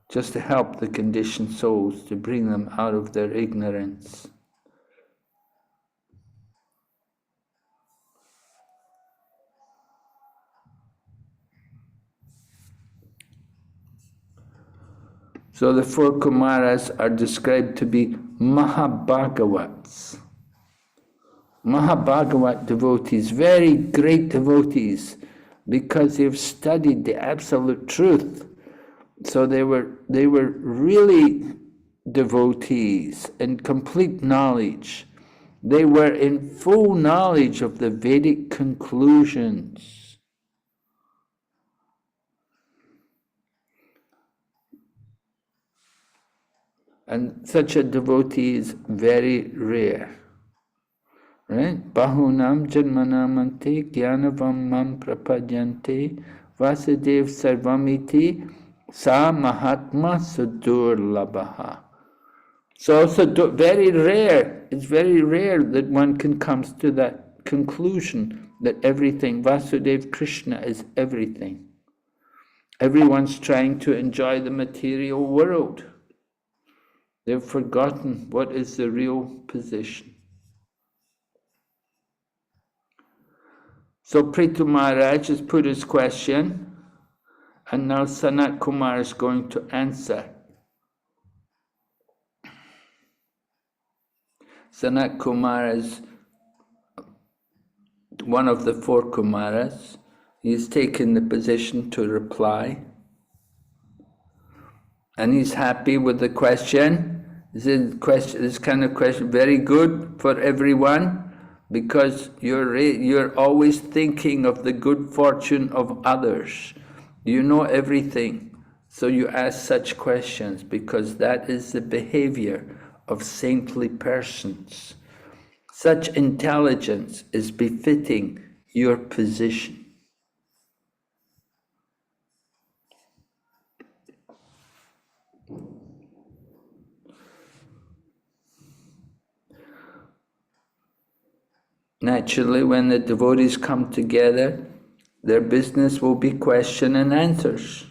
to help the conditioned souls, to bring them out of their ignorance. So the four Kumaras are described to be Mahabhagavats. Mahabhagavat devotees, very great devotees, because they've studied the absolute truth. So they were really devotees in complete knowledge. They were in full knowledge of the Vedic conclusions. And such a devotee is very rare. Right? Bahunam janmanamante gyanavam mam prapadyante vasudev sarvamiti sa mahatma sudurlabhaha. So very rare, it's very rare that one can come to that conclusion that everything, Vasudev Krishna is everything. Everyone's trying to enjoy the material world. They've forgotten what is the real position. So Prithu Maharaj has put his question, and now Sanat Kumar is going to answer. Sanat Kumar is one of the four Kumaras. He's taken the position to reply. And he's happy with the question. This kind of question very good for everyone, because you're always thinking of the good fortune of others. You know everything, so you ask such questions because that is the behavior of saintly persons. Such intelligence is befitting your position. Naturally, when the devotees come together, their business will be question and answers.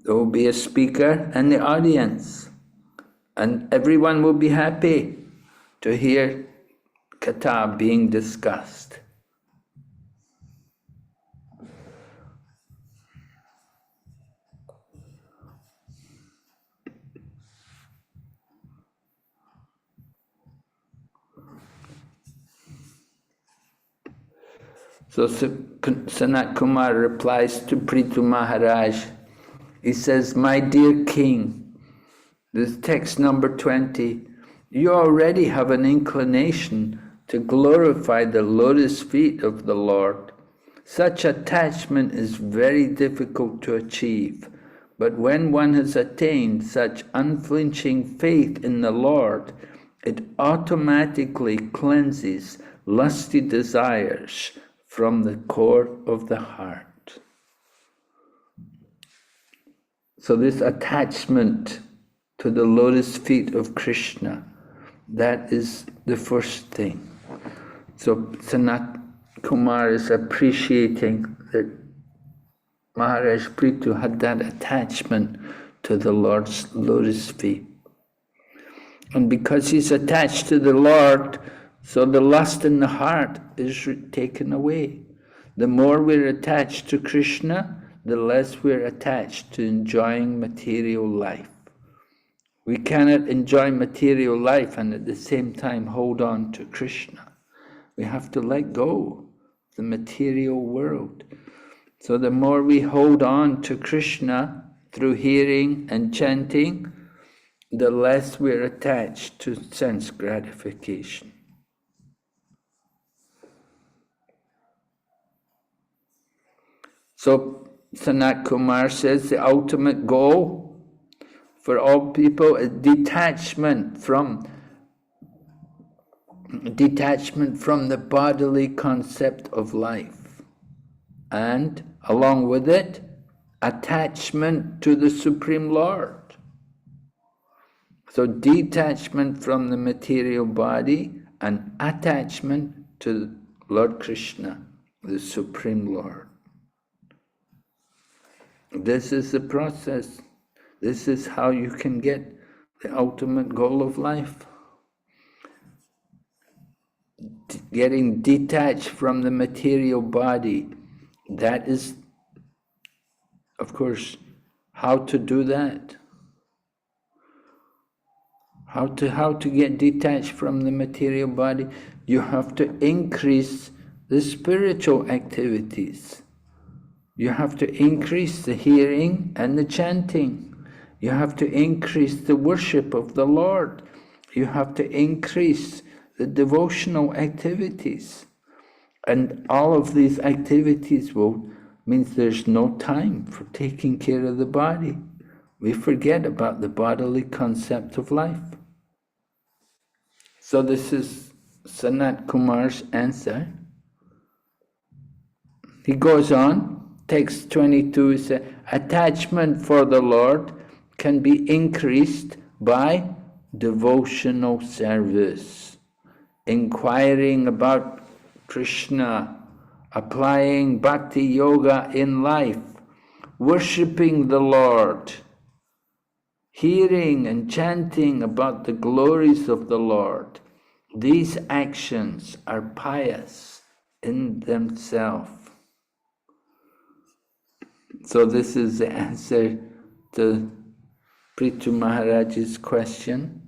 There will be a speaker and the audience, and everyone will be happy to hear katha being discussed. So Sanat Kumar replies to Prithu Maharaj. He says, "My dear king, this text number 20, you already have an inclination to glorify the lotus feet of the Lord. Such attachment is very difficult to achieve, but when one has attained such unflinching faith in the Lord, it automatically cleanses lusty desires from the core of the heart." So this attachment to the lotus feet of Krishna, that is the first thing. So Sanat Kumar is appreciating that Maharaj Prithu had that attachment to the Lord's lotus feet. And because he's attached to the Lord, so the lust in the heart is taken away. The more we're attached to Krishna, the less we're attached to enjoying material life. We cannot enjoy material life and at the same time hold on to Krishna. We have to let go of the material world. So the more we hold on to Krishna through hearing and chanting, the less we're attached to sense gratification. So Sanat Kumar says the ultimate goal for all people is detachment from the bodily concept of life, and along with it, attachment to the Supreme Lord. So detachment from the material body and attachment to Lord Krishna, the Supreme Lord. This is the process. This is how you can get the ultimate goal of life. Getting detached from the material body. That is, of course, how to do that. How to get detached from the material body? You have to increase the spiritual activities. You have to increase the hearing and the chanting. You have to increase the worship of the Lord. You have to increase the devotional activities. And all of these activities means there's no time for taking care of the body. We forget about the bodily concept of life. So this is Sanat Kumar's answer. He goes on. Text 22 says, attachment for the Lord can be increased by devotional service, inquiring about Krishna, applying bhakti yoga in life, worshipping the Lord, hearing and chanting about the glories of the Lord. These actions are pious in themselves. So this is the answer to Prithu Maharaj's question.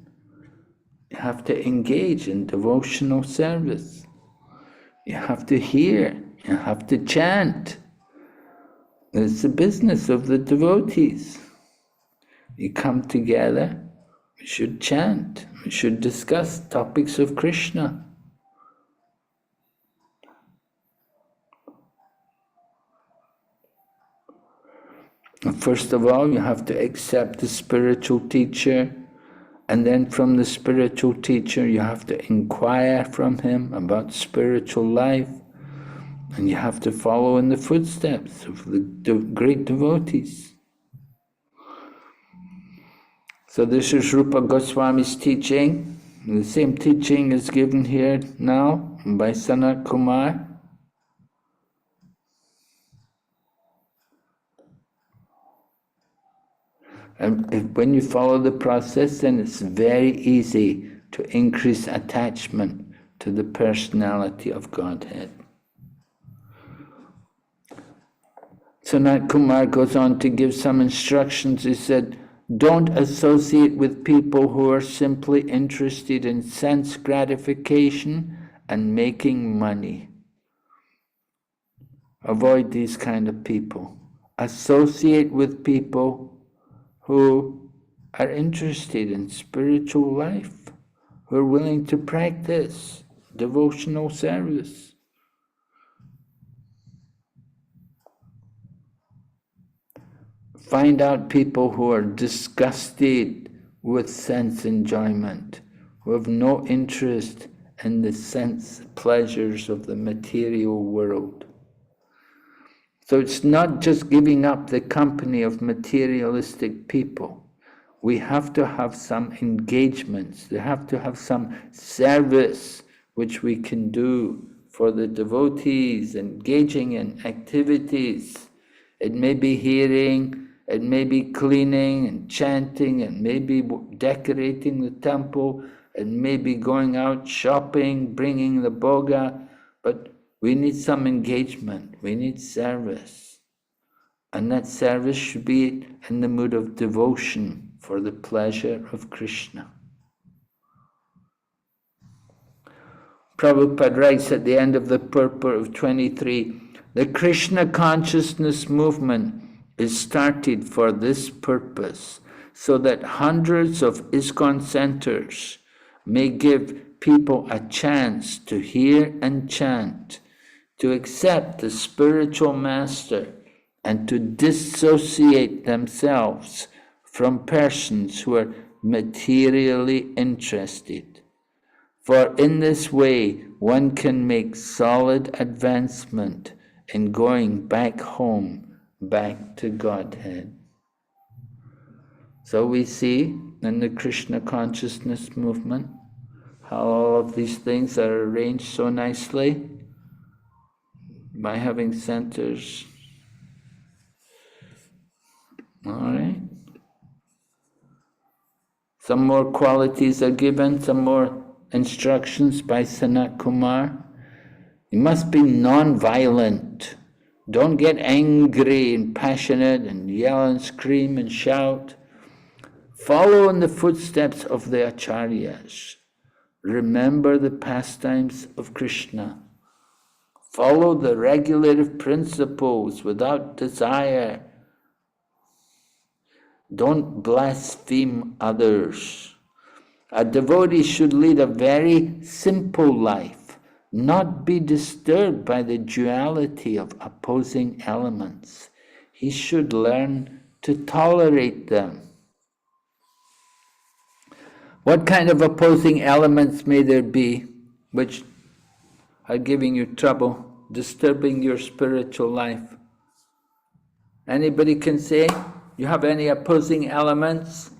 You have to engage in devotional service. You have to hear, you have to chant. It's the business of the devotees. You come together, we should chant, we should discuss topics of Krishna. First of all, you have to accept the spiritual teacher, and then from the spiritual teacher you have to inquire from him about spiritual life, and you have to follow in the footsteps of the great devotees. So this is Rupa Goswami's teaching. The same teaching is given here now by Sanat Kumar. And when you follow the process, then it's very easy to increase attachment to the personality of Godhead. Sanat Kumar goes on to give some instructions. He said, don't associate with people who are simply interested in sense gratification and making money. Avoid these kind of people. Associate with people who are interested in spiritual life, who are willing to practice devotional service. Find out people who are disgusted with sense enjoyment, who have no interest in the sense pleasures of the material world. So it's not just giving up the company of materialistic people. We have to have some engagements. We have to have some service which we can do for the devotees, engaging in activities. It may be hearing, it may be cleaning and chanting, it may be decorating the temple, it may be going out shopping, bringing the bhoga, but we need some engagement, we need service. And that service should be in the mood of devotion for the pleasure of Krishna. Prabhupada writes at the end of the purport of 23, the Krishna consciousness movement is started for this purpose, so that hundreds of ISKCON centers may give people a chance to hear and chant, to accept the spiritual master, and to dissociate themselves from persons who are materially interested. For in this way, one can make solid advancement in going back home, back to Godhead. So we see in the Krishna consciousness movement how all of these things are arranged so nicely by having centers. All right. Some more qualities are given, some more instructions by Sanat Kumar. You must be non-violent. Don't get angry and passionate and yell and scream and shout. Follow in the footsteps of the acharyas. Remember the pastimes of Krishna. Follow the regulative principles without desire. Don't blaspheme others. A devotee should lead a very simple life, not be disturbed by the duality of opposing elements. He should learn to tolerate them. What kind of opposing elements may there be which are giving you trouble, disturbing your spiritual life? Anybody can say, you have any opposing elements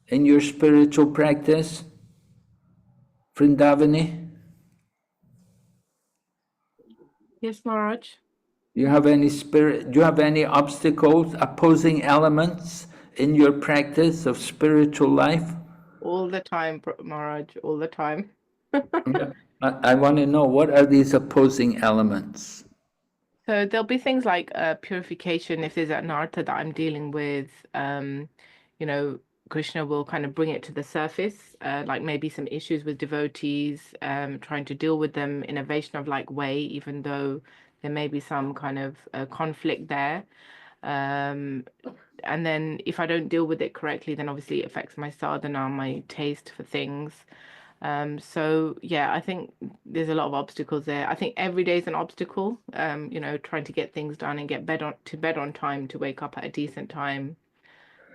in your spiritual practice? Vrindavani? Yes, Maharaj. Do you have any obstacles, opposing elements in your practice of spiritual life? All the time, Maharaj, all the time. I want to know, what are these opposing elements? So there'll be things like purification. If there's an artha that I'm dealing with, you know, Krishna will kind of bring it to the surface, like maybe some issues with devotees, trying to deal with them in a Vaishnav-like way, even though there may be some kind of conflict there. And then if I don't deal with it correctly, then obviously it affects my sadhana, my taste for things. So yeah, I think there's a lot of obstacles there. I think every day is an obstacle, you know, trying to get things done and get to bed on time, to wake up at a decent time,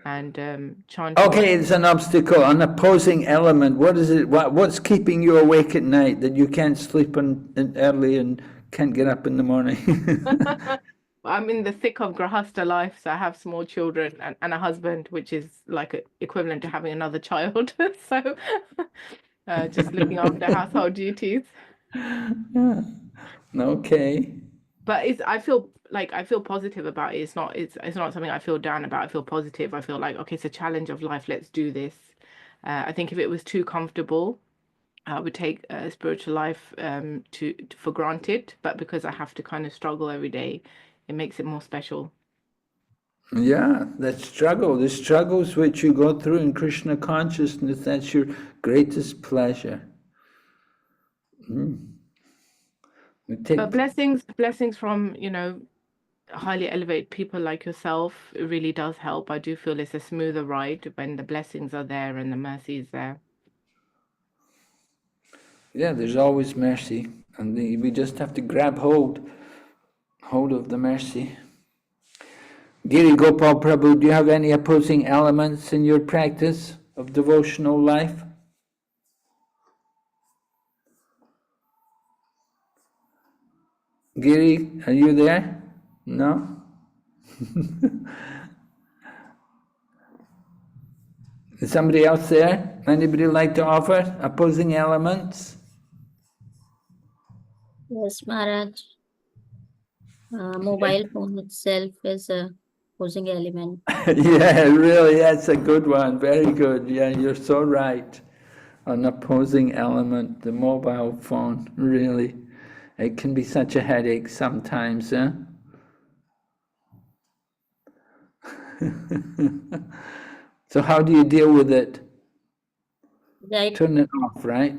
and chanting. Okay, it's an obstacle, an opposing element. What is it? What's keeping you awake at night that you can't sleep early and can't get up in the morning? I'm in the thick of Grahastha life, so I have small children and a husband, which is like equivalent to having another child. So just looking after household duties. Yeah. Okay. But I feel positive about it. It's not something I feel down about. I feel positive. I feel like, okay, it's a challenge of life. Let's do this. I think if it was too comfortable, I would take spiritual life for granted. But because I have to kind of struggle every day, it makes it more special. Yeah, that struggle, the struggles which you go through in Krishna consciousness, that's your greatest pleasure. We But take, blessings from, highly elevated people like yourself, it really does help. I do feel it's a smoother ride when the blessings are there and the mercy is there. yeah, there's always mercy, and we just have to grab hold of the mercy. Giri Gopal Prabhu, do you have any opposing elements in your practice of devotional life? Giri, are you there? No? Is somebody else there? Anybody like to offer opposing elements? Yes, Maharaj. Mobile phone itself is a opposing element. Yeah, really, that's a good one. Very good. Yeah, you're so right. An opposing element, the mobile phone, really. It can be such a headache sometimes, eh? So how do you deal with it? Right. Turn it off, right?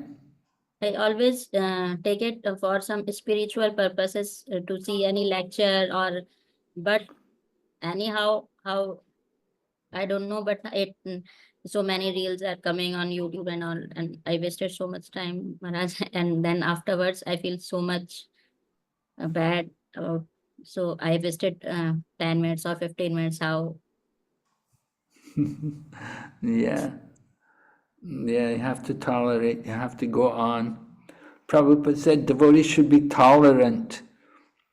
I always take it for some spiritual purposes to see any lecture but anyhow, how I don't know, but so many reels are coming on YouTube and all, and I wasted so much time, Maharaj. And then afterwards, I feel so much bad. So I wasted 10 minutes or 15 minutes. How? Yeah. Yeah, you have to tolerate, you have to go on. Prabhupada said devotees should be tolerant.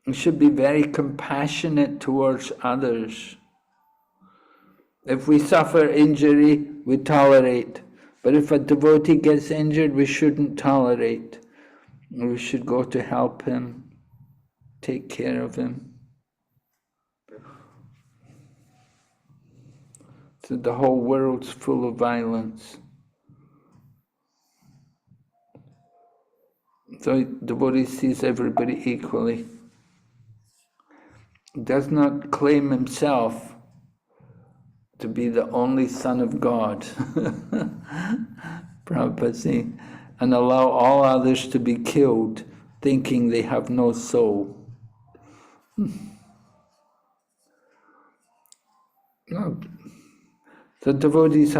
You should be very compassionate towards others. If we suffer injury, we tolerate. But if a devotee gets injured, we shouldn't tolerate. We should go to help him, take care of him. So the whole world's full of violence. So devotee sees everybody equally. Does not claim himself to be the only son of God. Prabhupada saying, and allow all others to be killed, thinking they have no soul. No. So devotees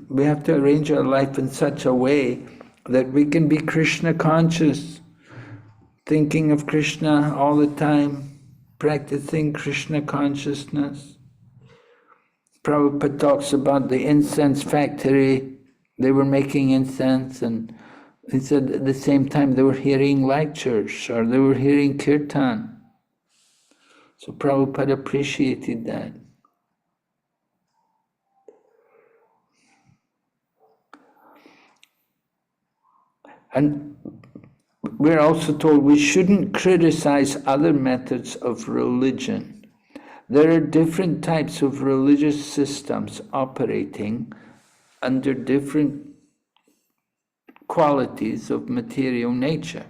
we have to arrange our life in such a way that we can be Krishna conscious, thinking of Krishna all the time, practicing Krishna consciousness. Prabhupada talks about the incense factory. They were making incense, and he said at the same time they were hearing lectures or they were hearing kirtan. So Prabhupada appreciated that. And we're also told we shouldn't criticize other methods of religion. There are different types of religious systems operating under different qualities of material nature.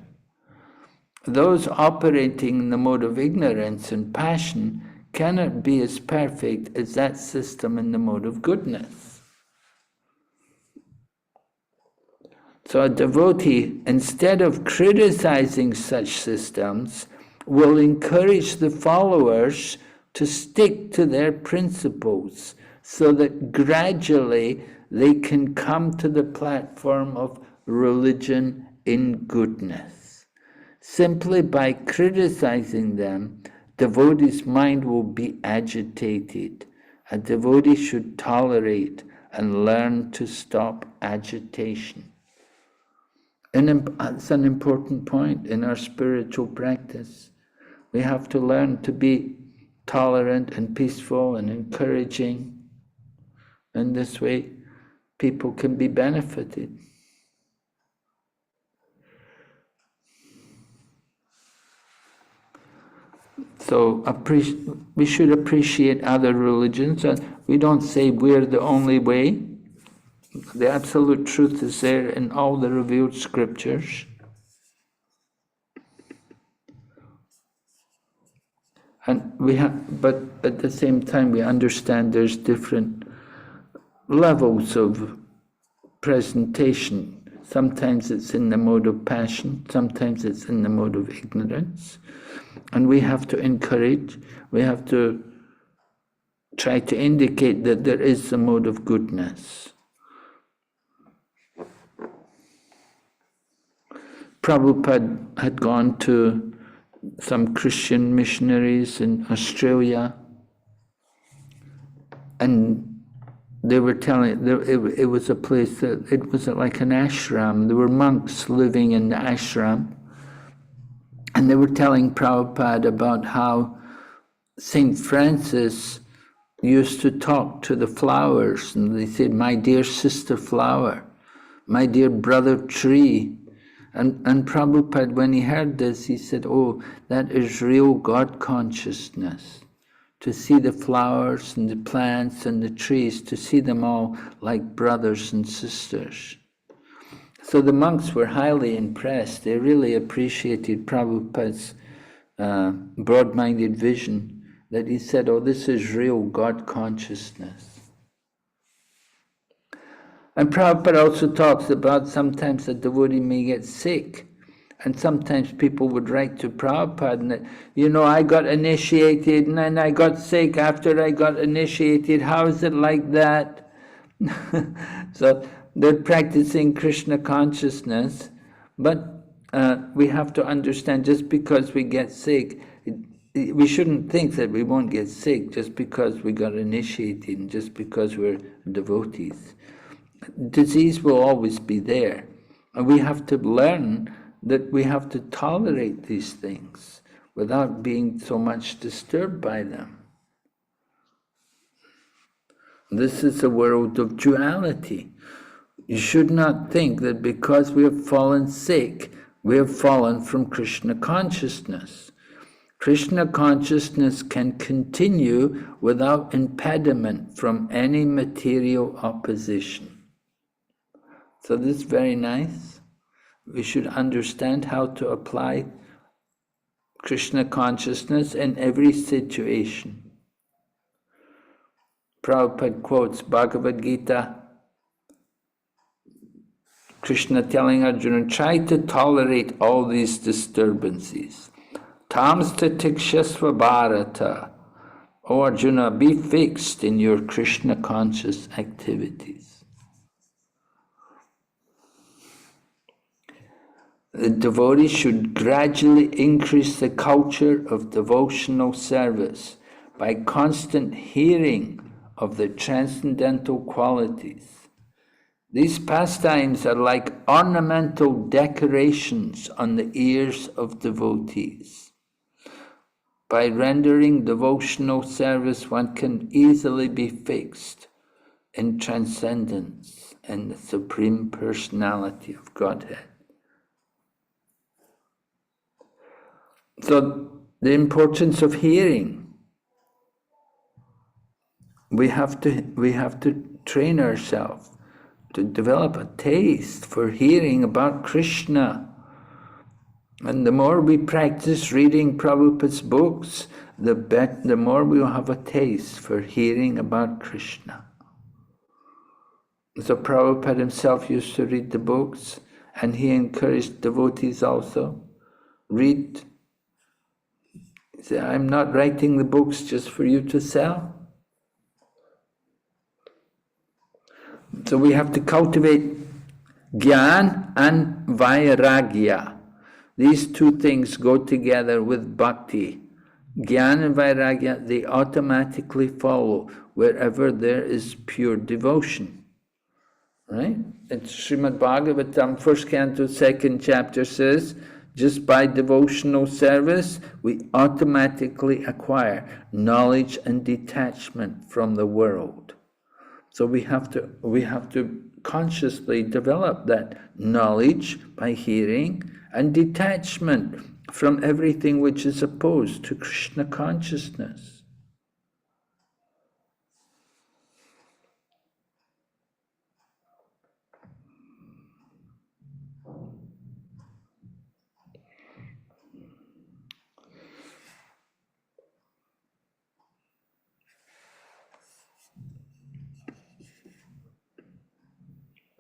Those operating in the mode of ignorance and passion cannot be as perfect as that system in the mode of goodness. So a devotee, instead of criticizing such systems, will encourage the followers to stick to their principles so that gradually they can come to the platform of religion in goodness. Simply by criticizing them, devotee's mind will be agitated. A devotee should tolerate and learn to stop agitation. And that's an important point in our spiritual practice. We have to learn to be tolerant and peaceful and encouraging. In this way, people can be benefited. So we should appreciate other religions. We don't say we're the only way. The absolute truth is there in all the revealed scriptures. And but at the same time, we understand there's different levels of presentation. Sometimes it's in the mode of passion, sometimes it's in the mode of ignorance. And we have to encourage, we have to try to indicate that there is a mode of goodness. Prabhupada had gone to some Christian missionaries in Australia, and they were telling, it was a place that, it was like an ashram. There were monks living in the ashram, and they were telling Prabhupada about how St. Francis used to talk to the flowers, and they said, "My dear sister flower, my dear brother tree." And Prabhupada, when he heard this, he said, "Oh, that is real God consciousness. To see the flowers and the plants and the trees, to see them all like brothers and sisters." So the monks were highly impressed. They really appreciated Prabhupada's broad-minded vision, that he said, "Oh, this is real God consciousness." And Prabhupada also talks about sometimes a devotee may get sick, and sometimes people would write to Prabhupada, and I got initiated and then I got sick after I got initiated. How is it like that? So they're practicing Krishna consciousness, but we have to understand, just because we get sick, we shouldn't think that we won't get sick just because we got initiated and just because we're devotees. Disease will always be there, and we have to learn that we have to tolerate these things without being so much disturbed by them. This is a world of duality. You should not think that because we have fallen sick, we have fallen from Krishna consciousness. Krishna consciousness can continue without impediment from any material opposition. So this is very nice. We should understand how to apply Krishna consciousness in every situation. Prabhupada quotes Bhagavad Gita, Krishna telling Arjuna, try to tolerate all these disturbances. Tamsta tikshasva bharata. O Arjuna, be fixed in your Krishna conscious activities. The devotee should gradually increase the culture of devotional service by constant hearing of the transcendental qualities. These pastimes are like ornamental decorations on the ears of devotees. By rendering devotional service, one can easily be fixed in transcendence and the Supreme Personality of Godhead. So, the importance of hearing. We have to train ourselves to develop a taste for hearing about Krishna. And the more we practice reading Prabhupada's books, the more we will have a taste for hearing about Krishna. So Prabhupada himself used to read the books, and he encouraged devotees also. Read. He said, I'm not writing the books just for you to sell. So we have to cultivate Gyan and Vairagya. These two things go together with Bhakti. Gyan and Vairagya, they automatically follow wherever there is pure devotion. Right? It's Srimad Bhagavatam, 1st Canto, 2nd chapter says, just by devotional service, we automatically acquire knowledge and detachment from the world. So we have to consciously develop that knowledge by hearing and detachment from everything which is opposed to Krishna consciousness.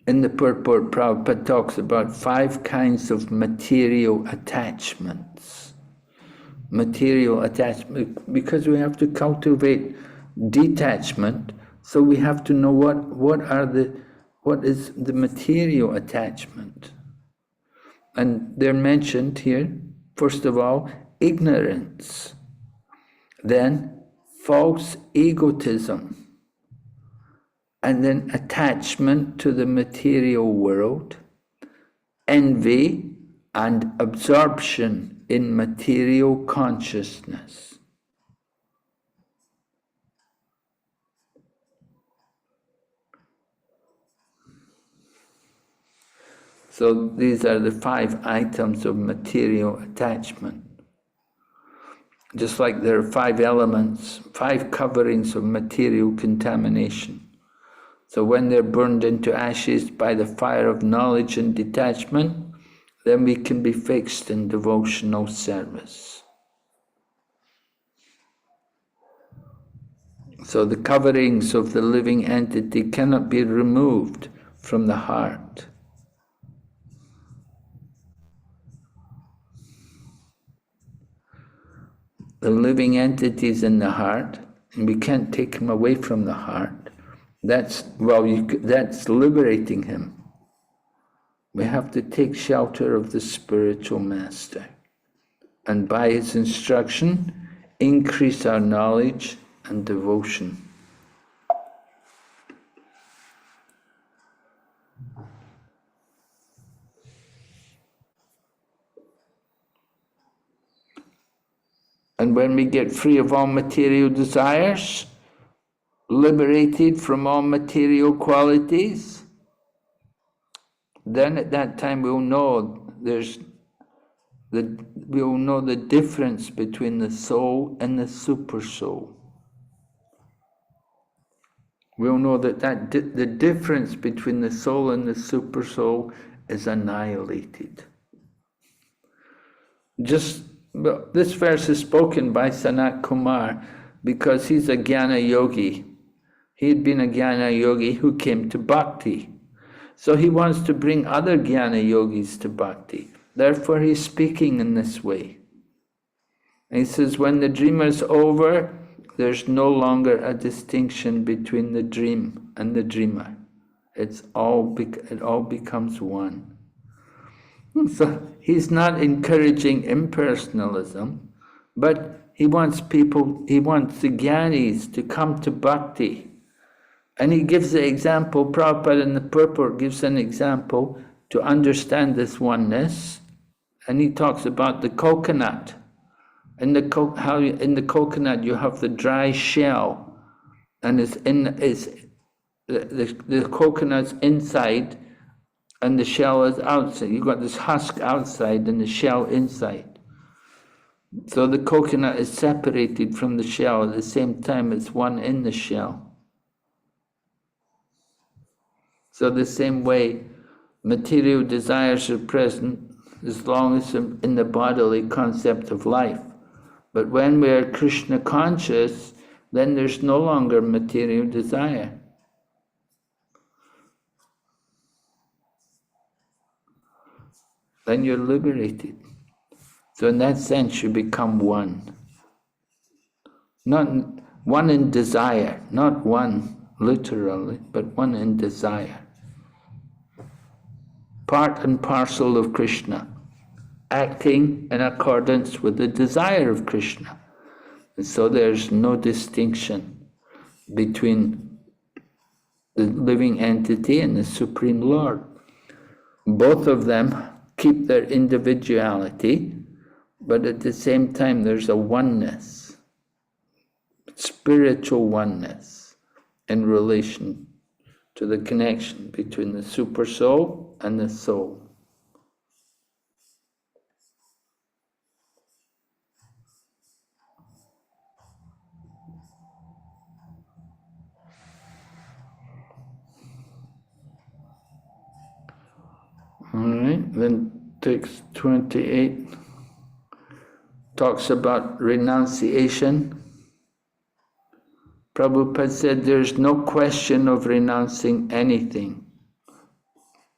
In the purport, Prabhupada talks about 5 kinds of material attachments. Material attachment, because we have to cultivate detachment, so we have to know what is the material attachment. And they're mentioned here, first of all, ignorance, then false egotism, and then attachment to the material world, envy, and absorption in material consciousness. So these are the 5 items of material attachment. Just like there are 5 elements, 5 coverings of material contamination. So when they're burned into ashes by the fire of knowledge and detachment, then we can be fixed in devotional service. So the coverings of the living entity cannot be removed from the heart. The living entity is in the heart, and we can't take him away from the heart. That's liberating him. We have to take shelter of the spiritual master, and by his instruction, increase our knowledge and devotion. And when we get free of all material desires, liberated from all material qualities, then at that time we'll know the difference between the soul and the super soul. We'll know that the difference between the soul and the super soul is annihilated. This verse is spoken by Sanat Kumar because he's a Jnana Yogi. He'd been a Jnana Yogi who came to Bhakti. So he wants to bring other Jnana Yogis to Bhakti. Therefore he's speaking in this way. And he says, when the dream is over, there's no longer a distinction between the dream and the dreamer. It all becomes one. So he's not encouraging impersonalism, but he wants the Jnanis to come to Bhakti. And he gives the example, Prabhupada in the purport gives an example to understand this oneness. And he talks about the coconut. How in the coconut you have the dry shell, and the coconut's inside, and the shell is outside. You've got this husk outside and the shell inside. So the coconut is separated from the shell at the same time it's one in the shell. So the same way, material desires are present as long as in the bodily concept of life. But when we are Krishna conscious, then there's no longer material desire. Then you're liberated. So in that sense, you become one. Not one in desire, not one literally, but one in desire. Part and parcel of Krishna, acting in accordance with the desire of Krishna. And so there's no distinction between the living entity and the Supreme Lord. Both of them keep their individuality, but at the same time there's a oneness, spiritual oneness in relation to the connection between the super soul and the soul. right, then text 28 talks about renunciation. Prabhupada said there's no question of renouncing anything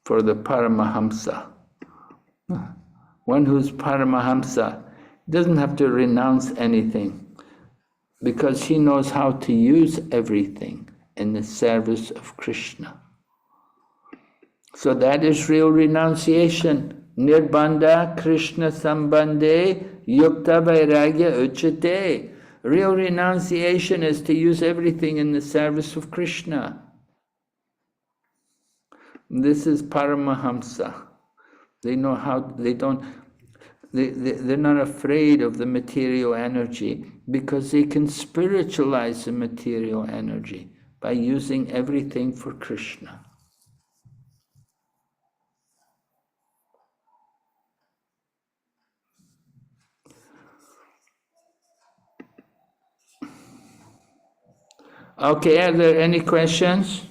for the Paramahamsa. One who's Paramahamsa doesn't have to renounce anything because he knows how to use everything in the service of Krishna. So that is real renunciation. Nirbandha Krishna Sambandhe Yukta Vairagya Uchate. Real renunciation is to use everything in the service of Krishna. This is Paramahamsa. They know how, they're not afraid of the material energy because they can spiritualize the material energy by using everything for Krishna. Okay, are there any questions?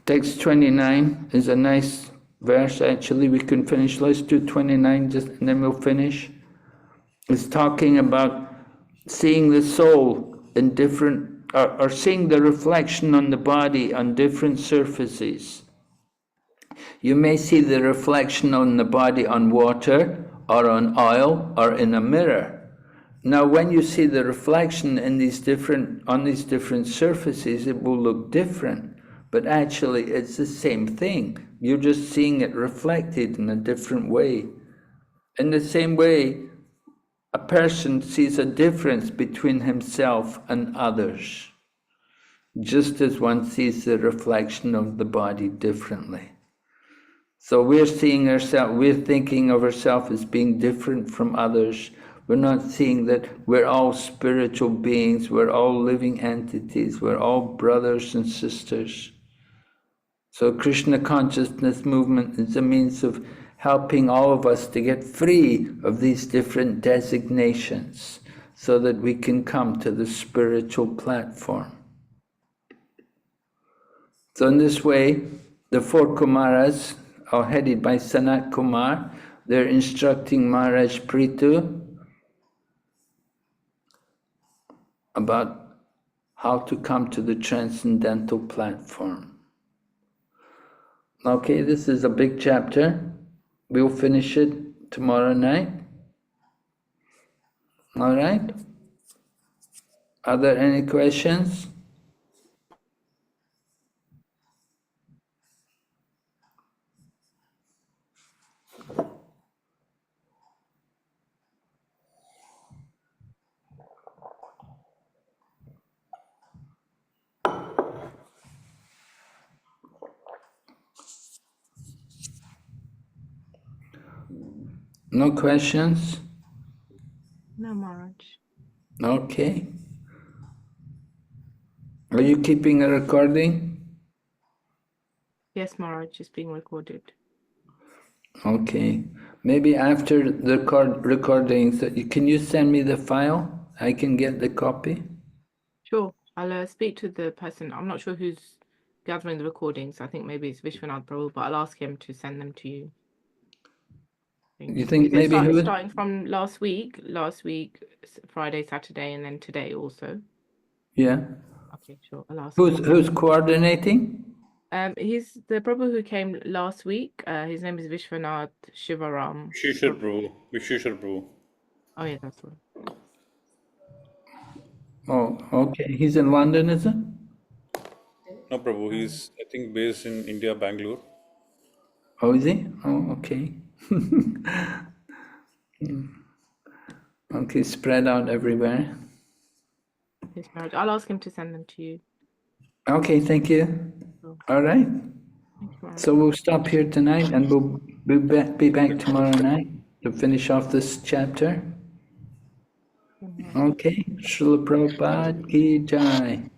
Text 29 is a nice verse, actually. We can finish. Let's do 29 just, and then we'll finish. It's talking about seeing the soul in different, or seeing the reflection on the body on different surfaces. You may see the reflection on the body on water, or on oil, or in a mirror. Now, when you see the reflection in on these different surfaces, it will look different, but actually it's the same thing. You're just seeing it reflected in a different way. In the same way, a person sees a difference between himself and others, just as one sees the reflection of the body differently. So we're seeing ourselves, we're thinking of ourselves as being different from others. We're not seeing that we're all spiritual beings, we're all living entities, we're all brothers and sisters. So Krishna consciousness movement is a means of helping all of us to get free of these different designations so that we can come to the spiritual platform. So in this way, the four Kumaras are headed by Sanat Kumar. They're instructing Maharaj Prithu about how to come to the transcendental platform. Okay, this is a big chapter. We'll finish it tomorrow night. All right? Are there any questions? No questions? No, Maharaj. Okay. Are you keeping a recording? Yes, Maharaj is being recorded. Okay. Maybe after the recordings, can you send me the file? I can get the copy. Sure. I'll speak to the person. I'm not sure who's gathering the recordings. I think maybe it's Vishwanath Prabhu, but I'll ask him to send them to you. You think Is it maybe who? starting from last week, Friday, Saturday, and then today also? Yeah. Okay, sure. I'll ask him. Who's coordinating? He's the Prabhu who came last week. His name is Vishwanath Shivaram. Visheshwar Prabhu. Oh yeah, that's right. Oh, okay. He's in London, is it? No, Prabhu, he's, I think, based in India, Bangalore. Oh, is he? Oh, okay. Okay, spread out everywhere. Yes, Maharaj. I'll ask him to send them to you. Okay, thank you. All right. Thank you, Maharaj. So we'll stop here tonight and we'll be back tomorrow night to finish off this chapter. Okay. Srila Prabhupada ki jai.